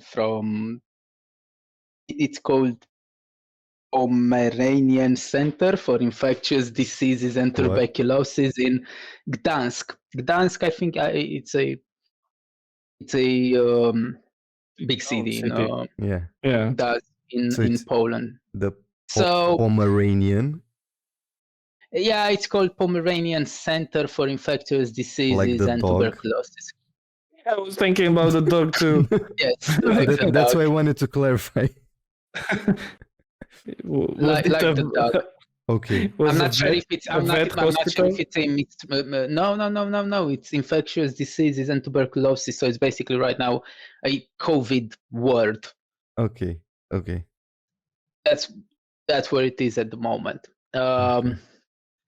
it's called Pomeranian Center for Infectious Diseases and Tuberculosis in Gdansk. Gdansk, I think it's a big city, in Poland. The Pomeranian. Yeah, it's called Pomeranian Center for Infectious Diseases and Tuberculosis. I was thinking about the dog too. Yes, That's why I wanted to clarify. Was it like a, the dog. Okay. was I'm a not sure vet, if it's. a I'm vet not sure hospital? if it's a mixed. No. It's infectious diseases and tuberculosis. So it's basically right now a COVID ward. Okay. That's where it is at the moment. Okay.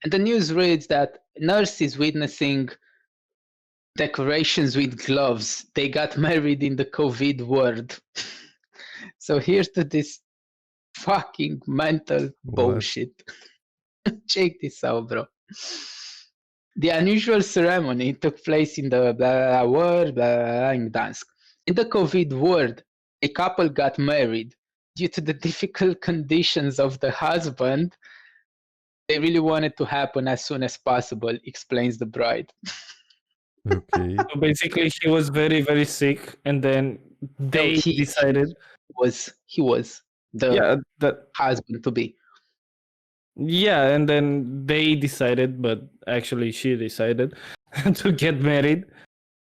And the news reads that nurse is witnessing decorations with gloves. They got married in the COVID ward. So here's to this fucking mental What? bullshit. Check this out, bro. The unusual ceremony took place in the blah, ward in Gdansk. In the COVID ward, a couple got married. Due to the difficult conditions of the husband, they really wanted to happen as soon as possible, explains the bride. Okay. So basically, she was very, very sick, and then they decided. He was the Yeah, that. husband to be. Yeah, and then they decided, but actually she decided to get married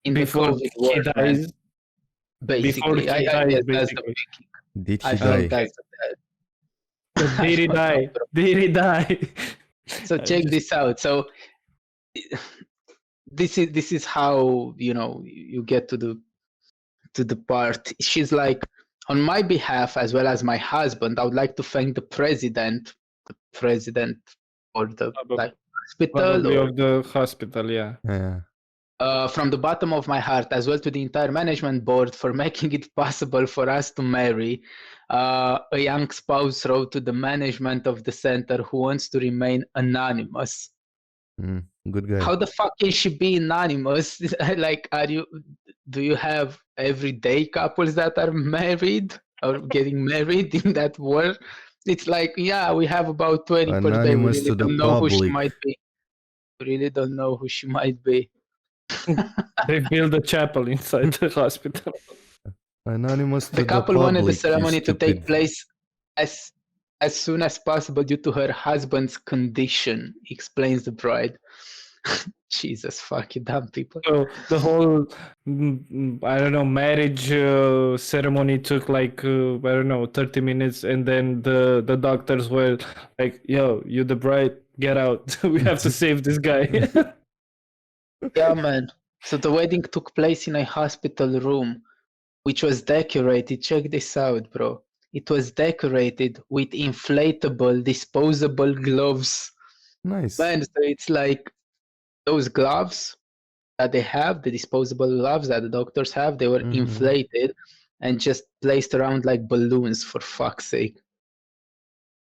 In the before COVID he ward, man. dies. Basically, Before I he guess dies, that's the basically. Did I he think die? that's Did I he don't know, die? bro. Did he die? So check this out. So this is how you get to the part. She's like, on my behalf as well as my husband, I would like to thank the president or the like hospital Probably or of the hospital, yeah. Yeah. from the bottom of my heart, as well to the entire management board for making it possible for us to marry. A young spouse wrote to the management of the center who wants to remain anonymous. Good guy. How the fuck can she be anonymous? Like, do you have everyday couples that are married or getting married in that world? It's like, yeah, we have about 20 per day. We Anonymous really to the don't know who she public. might be. We really don't know who she might be. They built a chapel inside the hospital. Anonymous to The the couple wanted the public, you ceremony to take stupid. place as soon as possible due to her husband's condition, explains the bride. Jesus fucking dumb people. So the whole, I don't know, marriage ceremony took like, I don't know, 30 minutes. And then the doctors were like, yo, you the bride, get out. We have to save this guy. Yeah, man. So the wedding took place in a hospital room, which was decorated. Check this out, bro. It was decorated with inflatable, disposable gloves. Nice. Man, so it's like those gloves that they have, the disposable gloves that the doctors have, they were inflated and just placed around like balloons, for fuck's sake.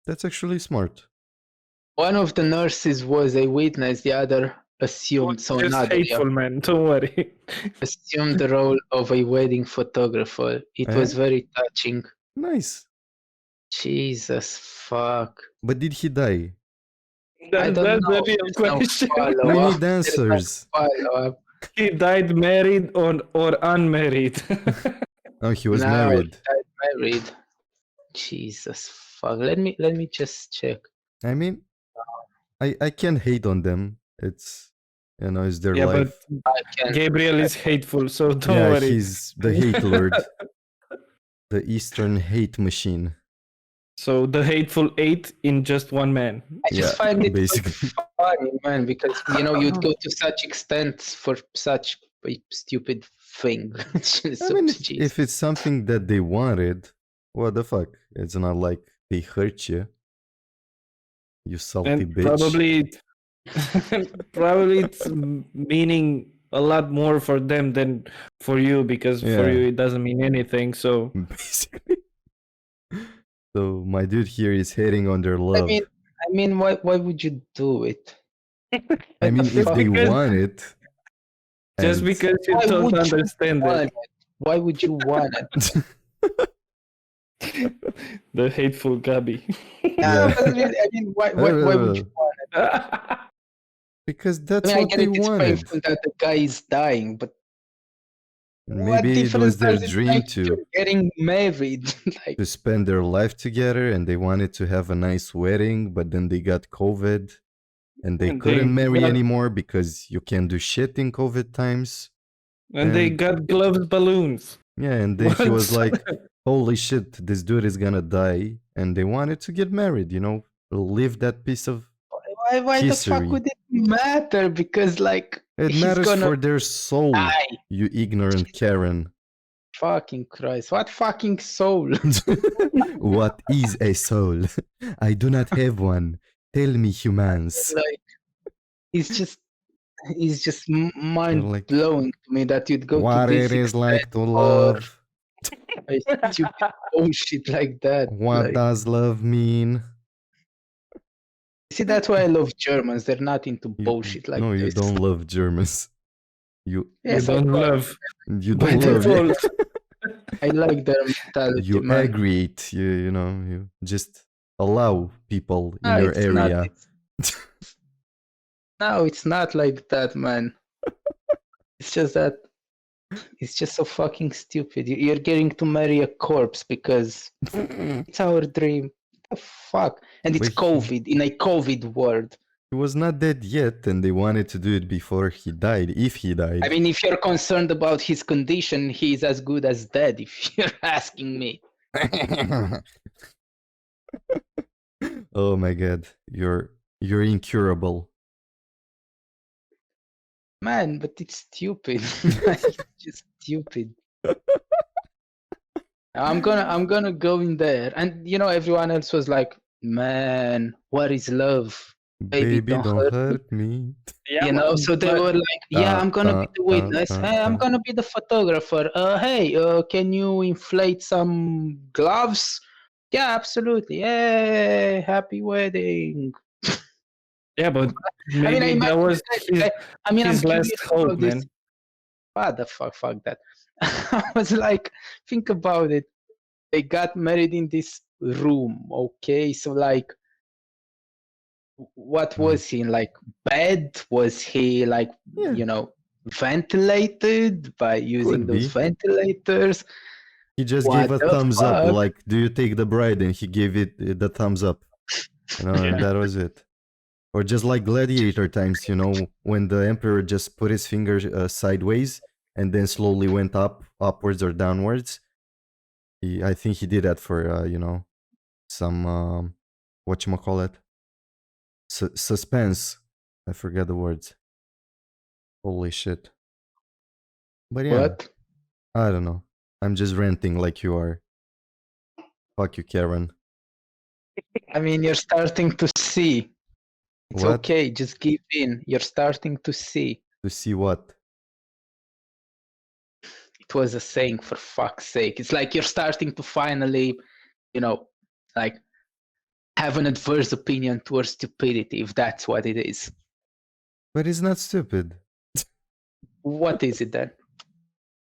That's actually smart. One of the nurses was a witness, the other assumed, so Just another, hateful, man. Don't worry. assumed the role of a wedding photographer. It was very touching. Nice. Jesus fuck. But did he die? I don't That's know. the real There's no question. We follow-up. need answers. There's no follow-up. He died married or unmarried. Oh, he was No, married. he died married. Jesus fuck. Let me just check. I mean, I can't hate on them. It's it's their Yeah, life. but Gabriel is hateful, so don't Yeah, worry. he's the hate lord. The Eastern hate machine. So the hateful 8 in just one man. I just find it basically. so funny, man, because you'd go to such extents for such a stupid thing. I mean, if it's something that they wanted, what the fuck? It's not like they hurt you. You salty And bitch. probably it's meaning a lot more for them than for you, because for you it doesn't mean anything. So basically. So my dude here is hating on their love. I mean, why would you do it? I mean, if they want it. Just because you don't understand it. Why would you want it? The hateful Gabi. Yeah. I mean, why would you want it? Because that's what they wanted. It's painful that the guy is dying, but maybe it was their dream to getting married, like, to spend their life together, and they wanted to have a nice wedding, but then they got COVID, and they couldn't marry anymore because you can't do shit in COVID times. And they got gloves balloons. Yeah, and then he was like, holy shit, this dude is gonna die. And they wanted to get married, live that piece of Why the fuck history. would it matter? Because like It he's matters gonna for their soul, die. you ignorant Karen. Fucking Christ. What fucking soul? What is a soul? I do not have one. Tell me, humans. Like he's just mind Like, blowing to me that you'd go what to this it is like to extent love. for a stupid bullshit like that. What Like, does love mean? see, that's why I love Germans. They're not into You, bullshit like no, you this. don't love Germans. You Yes, You I don't do. love. you By don't love default. I like their mentality, you man. aggregate, you just allow people in No, your it's not. area. No, it's not like that, man. It's just that it's just so fucking stupid. You're getting to marry a corpse because it's our dream. The fuck? And it's But COVID in a COVID world. He was not dead yet, and they wanted to do it before he died, if he died. I mean, if you're concerned about his condition, he's as good as dead, if you're asking me. Oh my god, you're incurable. Man, but it's stupid. It's just stupid. I'm gonna go in there, and everyone else was like, "Man, what is love? Baby, don't hurt me. Yeah, So they were like, "Yeah, I'm gonna be the witness. Hey, I'm gonna be the photographer. Hey, can you inflate some gloves? Yeah, absolutely. Hey, happy wedding." Yeah, but maybe I that was his I'm last curious hope, about this. man. What the fuck? Fuck that. I was like, think about it. They got married in this room, okay? So like, what was he in? Like bed? Was he like, Yeah. ventilated by using Could those be. ventilators? He just What gave a the thumbs up, fuck? like, do you take the bride? And he gave it the thumbs up. And that was it. Or just like gladiator times, when the emperor just put his finger sideways and then slowly went upwards or downwards. I think he did that for, some, whatchamacallit? Suspense. I forget the words. Holy shit. But yeah, What? I don't know. I'm just ranting like you are. Fuck you, Karen. I mean, you're starting to see. It's What? okay, just give in. You're starting to see. To see what? It was a saying, for fuck's sake. It's like you're starting to finally, like have an adverse opinion towards stupidity, if that's what it is. But it's not stupid. What is it then?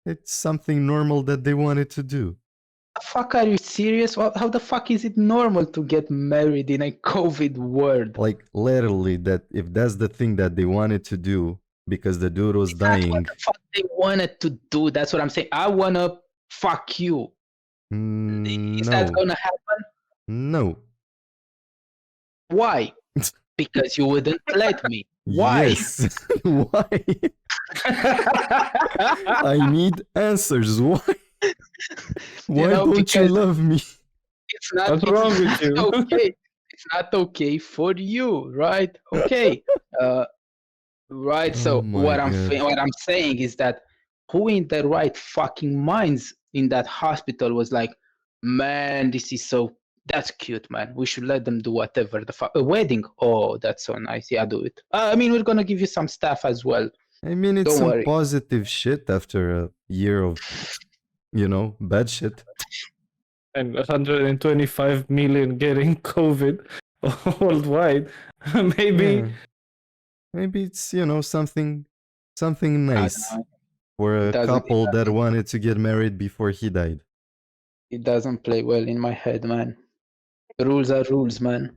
It's something normal that they wanted to do. The fuck, are you serious? Well, how the fuck is it normal to get married in a COVID world? Like, literally, that if that's the thing that they wanted to do because the dude was dying. That's what the fuck they wanted to do. That's what I'm saying. I wanna fuck you. Is that gonna happen? No. Why? Because you wouldn't let me. Why? Yes. Why? I need answers. Why? Why don't you love me? It's not. What's wrong with you? Okay. It's not okay for you, right? Okay. Right. So what I'm saying is that who in their right fucking minds in that hospital was like, man, that's cute, man. We should let them do whatever the fuck. A wedding? Oh, that's so nice. Yeah, do it. I mean, we're gonna give you some stuff as well. I mean, it's Don't some worry. positive shit after a year of, bad shit. And 125 million getting COVID worldwide. Maybe it's, something nice for a couple that wanted to get married before he died. It doesn't play well in my head, man. Rules are rules, man.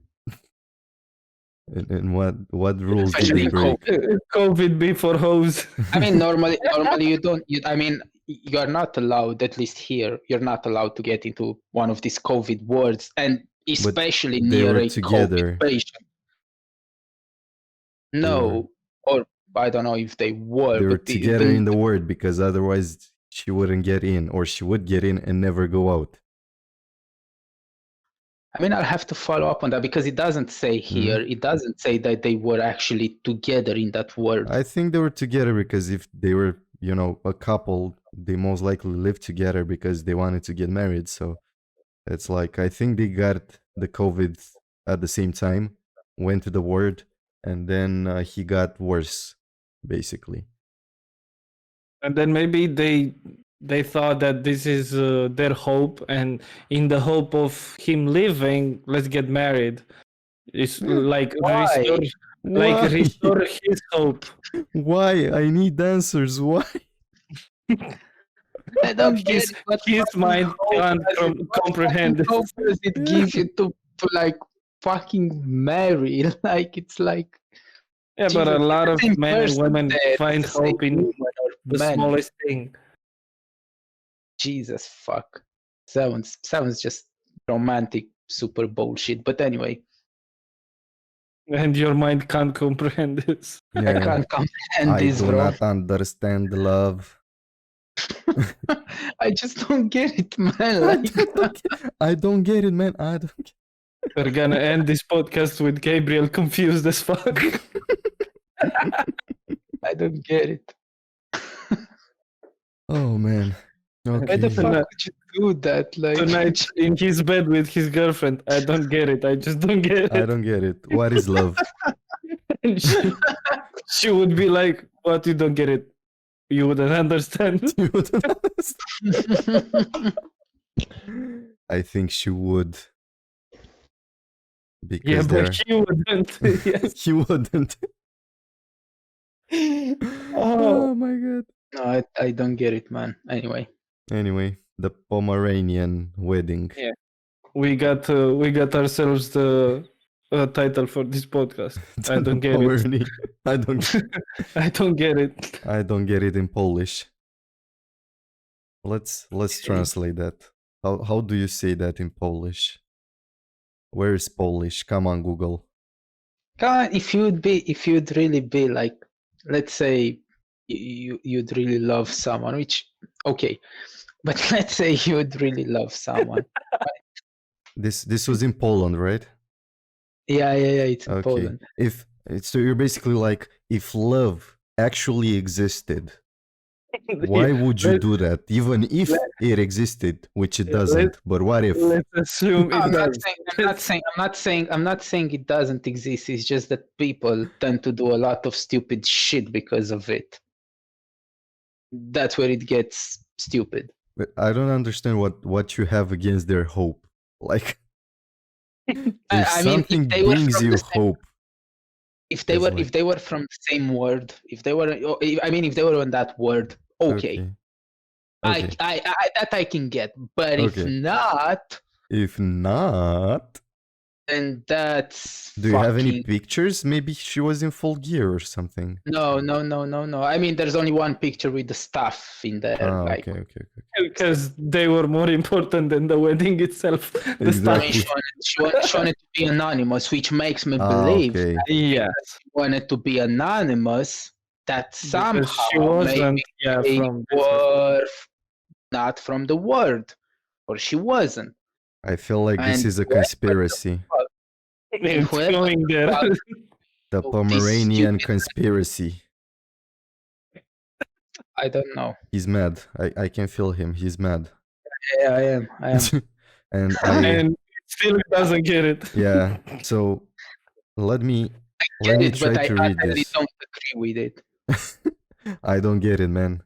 And what rules did they break? COVID before hoes. I mean, normally you don't. I mean, you're not allowed, at least here, you're not allowed to get into one of these COVID wards, and especially near a together. COVID patient. No, or I don't know if they were, They were but together in the word because otherwise she wouldn't get in, or she would get in and never go out. I mean, I'll have to follow up on that because it doesn't say here. It doesn't say that they were actually together in that word. I think they were together because if they were, a couple, they most likely lived together because they wanted to get married. So it's like, I think they got the COVID at the same time, went to the word, and then he got worse, basically. And then maybe they thought that this is their hope, and in the hope of him living, let's get married. It's like restore his hope. Why? I need answers. Why? I don't get it. His mind can't comprehend How it. does it give you to like fucking marry? Like it's like. Yeah, but a Jesus, lot of same men and person women there, find it's the hope same in woman or the man. smallest thing. Jesus fuck. Sounds just romantic, super bullshit. But anyway, And your mind can't comprehend this. I can't comprehend this, I do bro. not understand love. I just don't get it, man. Like, I don't get it, man. I don't get We're gonna end this podcast with Gabriel confused as fuck. I don't get it. Oh man. Why the Okay. fuck would you do that? Like Tonight in his bed with his girlfriend. I don't get it. I just don't get it. I don't get it. What is love? And she would be like, "What? You don't get it? You wouldn't understand." You wouldn't understand. I think she would. Because Yeah, they're... but he wouldn't. Yes. He wouldn't. Oh my god. No, I don't get it, man. Anyway, the Pomeranian wedding. Yeah. We got ourselves the title for this podcast. I don't get it. I don't. I don't get it. I don't get it in Polish. Let's translate that. How do you say that in Polish? Where is Polish? Come on, Google. Come on, if you'd really be like, let's say you'd really love someone, which okay, but let's say you'd really love someone. This was in Poland, right? Yeah, it's in Poland. So you're basically like, if love actually existed, why would you do that? Even if it existed, which it doesn't. But what if? Let's assume it does. I'm not saying it doesn't exist. It's just that people tend to do a lot of stupid shit because of it. That's where it gets stupid. But I don't understand what you have against their hope. Like, if something brings you hope. If they were from the same word, if they were on that word, okay. I that I can get, but if not, then that's. Do you have any pictures? Maybe she was in full gear or something. No. I mean, there's only one picture with the stuff in there. Okay. Because they were more important than the wedding itself. Exactly. She wanted to be anonymous, which makes me believe that she wanted to be anonymous, that somehow she wasn't they were not from the word, or she wasn't. I feel like this is a conspiracy. The Pomeranian conspiracy. I don't know. He's mad. I can feel him. He's mad. Yeah, I am. And still doesn't get it. Yeah. So let me try to read this. I don't agree with it. I don't get it, man.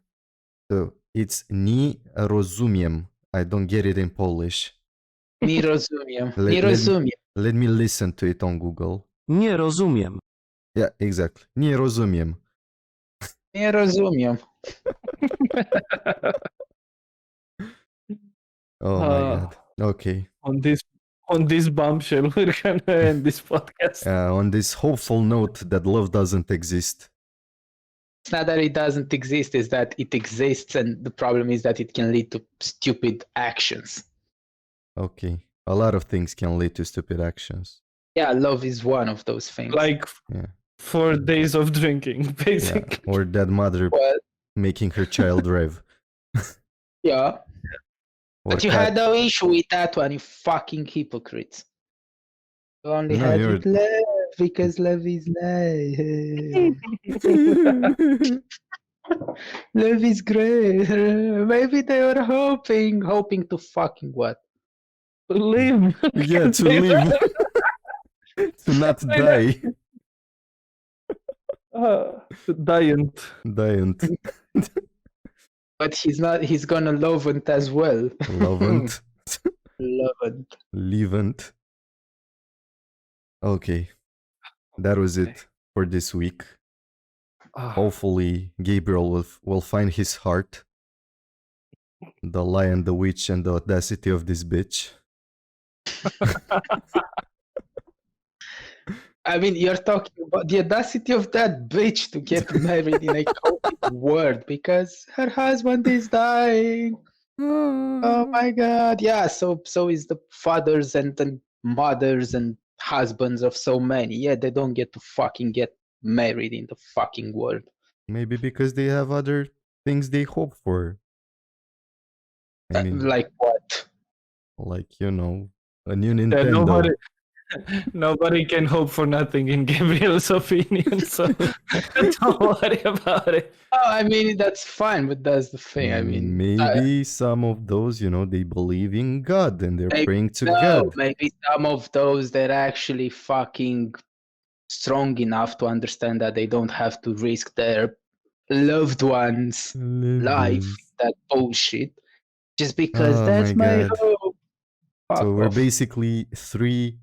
So it's nie rozumiem. I don't get it in Polish. Nie rozumiem. Let me listen to it on Google. Nie rozumiem. Yeah, exactly. Nie rozumiem. Nie rozumiem. Oh my god. Okay. On this bombshell, we're gonna end this podcast. On this hopeful note that love doesn't exist. It's not that it doesn't exist, it's that it exists, and the problem is that it can lead to stupid actions. Okay. A lot of things can lead to stupid actions. Yeah, love is one of those things. Like 4 days of drinking, basically. Yeah. Or that mother Well, making her child drive. yeah. Or But you had no issue with that one, you fucking hypocrites. You only No, had you're- with love because love is love. Love is great. Maybe they were hoping to fucking what? Live. Yeah, to live. To not die. Diant. Diant. But he's not. He's gonna love it as well. Lovant. Love it. Levant. Okay. That was it for this week. Hopefully Gabriel will find his heart. The Lion, the Witch, and the audacity of this bitch. I mean, you're talking about the audacity of that bitch to get married in a COVID world because her husband is dying. Oh my god! Yeah, so is the fathers and mothers and husbands of so many. Yeah, they don't get to fucking get married in the fucking world. Maybe because they have other things they hope for. I mean, Like what? like, you know, a new Yeah, Nintendo. nobody can hope for nothing in Gabriel's opinion, so don't worry about it. Oh, I mean that's fine, but that's the thing. I mean, maybe some of those, you know, they believe in God and they're praying to no, God. maybe some of those they're actually fucking strong enough to understand that they don't have to risk their loved ones' life with that bullshit just because Oh that's my my God. hope. Fuck So we're off. basically three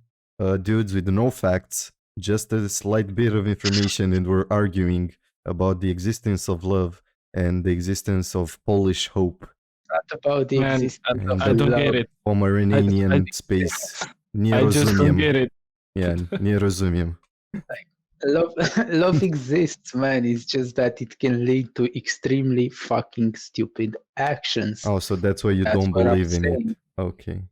dudes with no facts, just a slight bit of information, and we're arguing about the existence of love and the existence of Polish hope. Not about the Man, existence of I don't love. get it. Pomeranian space. I just don't get it. Yeah, nie rozumiem. Love exists, man. It's just that it can lead to extremely fucking stupid actions. Oh, so that's why you That's don't what I'm believe in saying. it. Okay.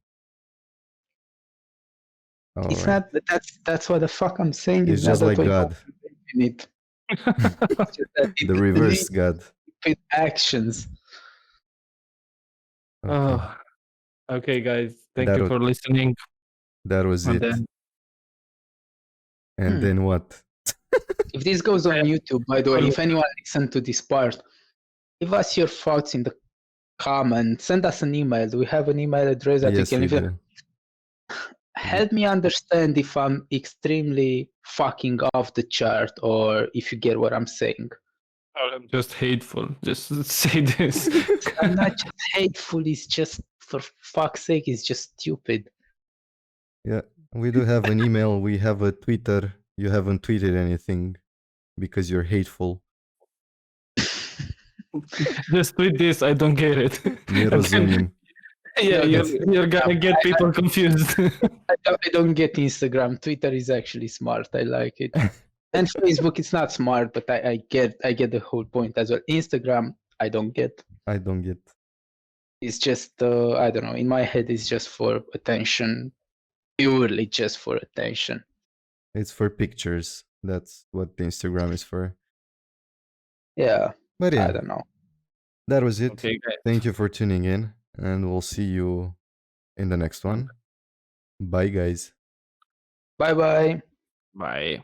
It's Alright. not that's what the fuck I'm saying. It's just not like that I God. don't believe in it. It's just that it The reverse leads God. to stupid actions. Okay. Oh, okay, guys. Thank That you was- for listening. That was And it. then- And then what? If this goes on YouTube, by the way, if anyone listened to this part, give us your thoughts in the comments. Send us an email. Do we have an email address that Yes, you we can do. help me understand if I'm extremely fucking off the chart or if you get what I'm saying? I'm just hateful. Just say this. I'm not just hateful, it's just, for fuck's sake, it's just stupid. Yeah, we do have an email. We have a Twitter. You haven't tweeted anything because you're hateful. Just tweet this. I don't get it. Nie And then- rozumiem. Yeah, No, you're gonna get people confused. I don't get Instagram. Twitter is actually smart. I like it. And Facebook, it's not smart, but I get the whole point as well. Instagram, I don't get. I don't get. It's just I don't know. In my head, it's just for attention, purely just for attention. It's for pictures. That's what the Instagram is for. Yeah, But I yeah, don't know. that was it. Okay, guys. Thank you for tuning in, and we'll see you in the next one. Bye, guys. Bye bye. Bye.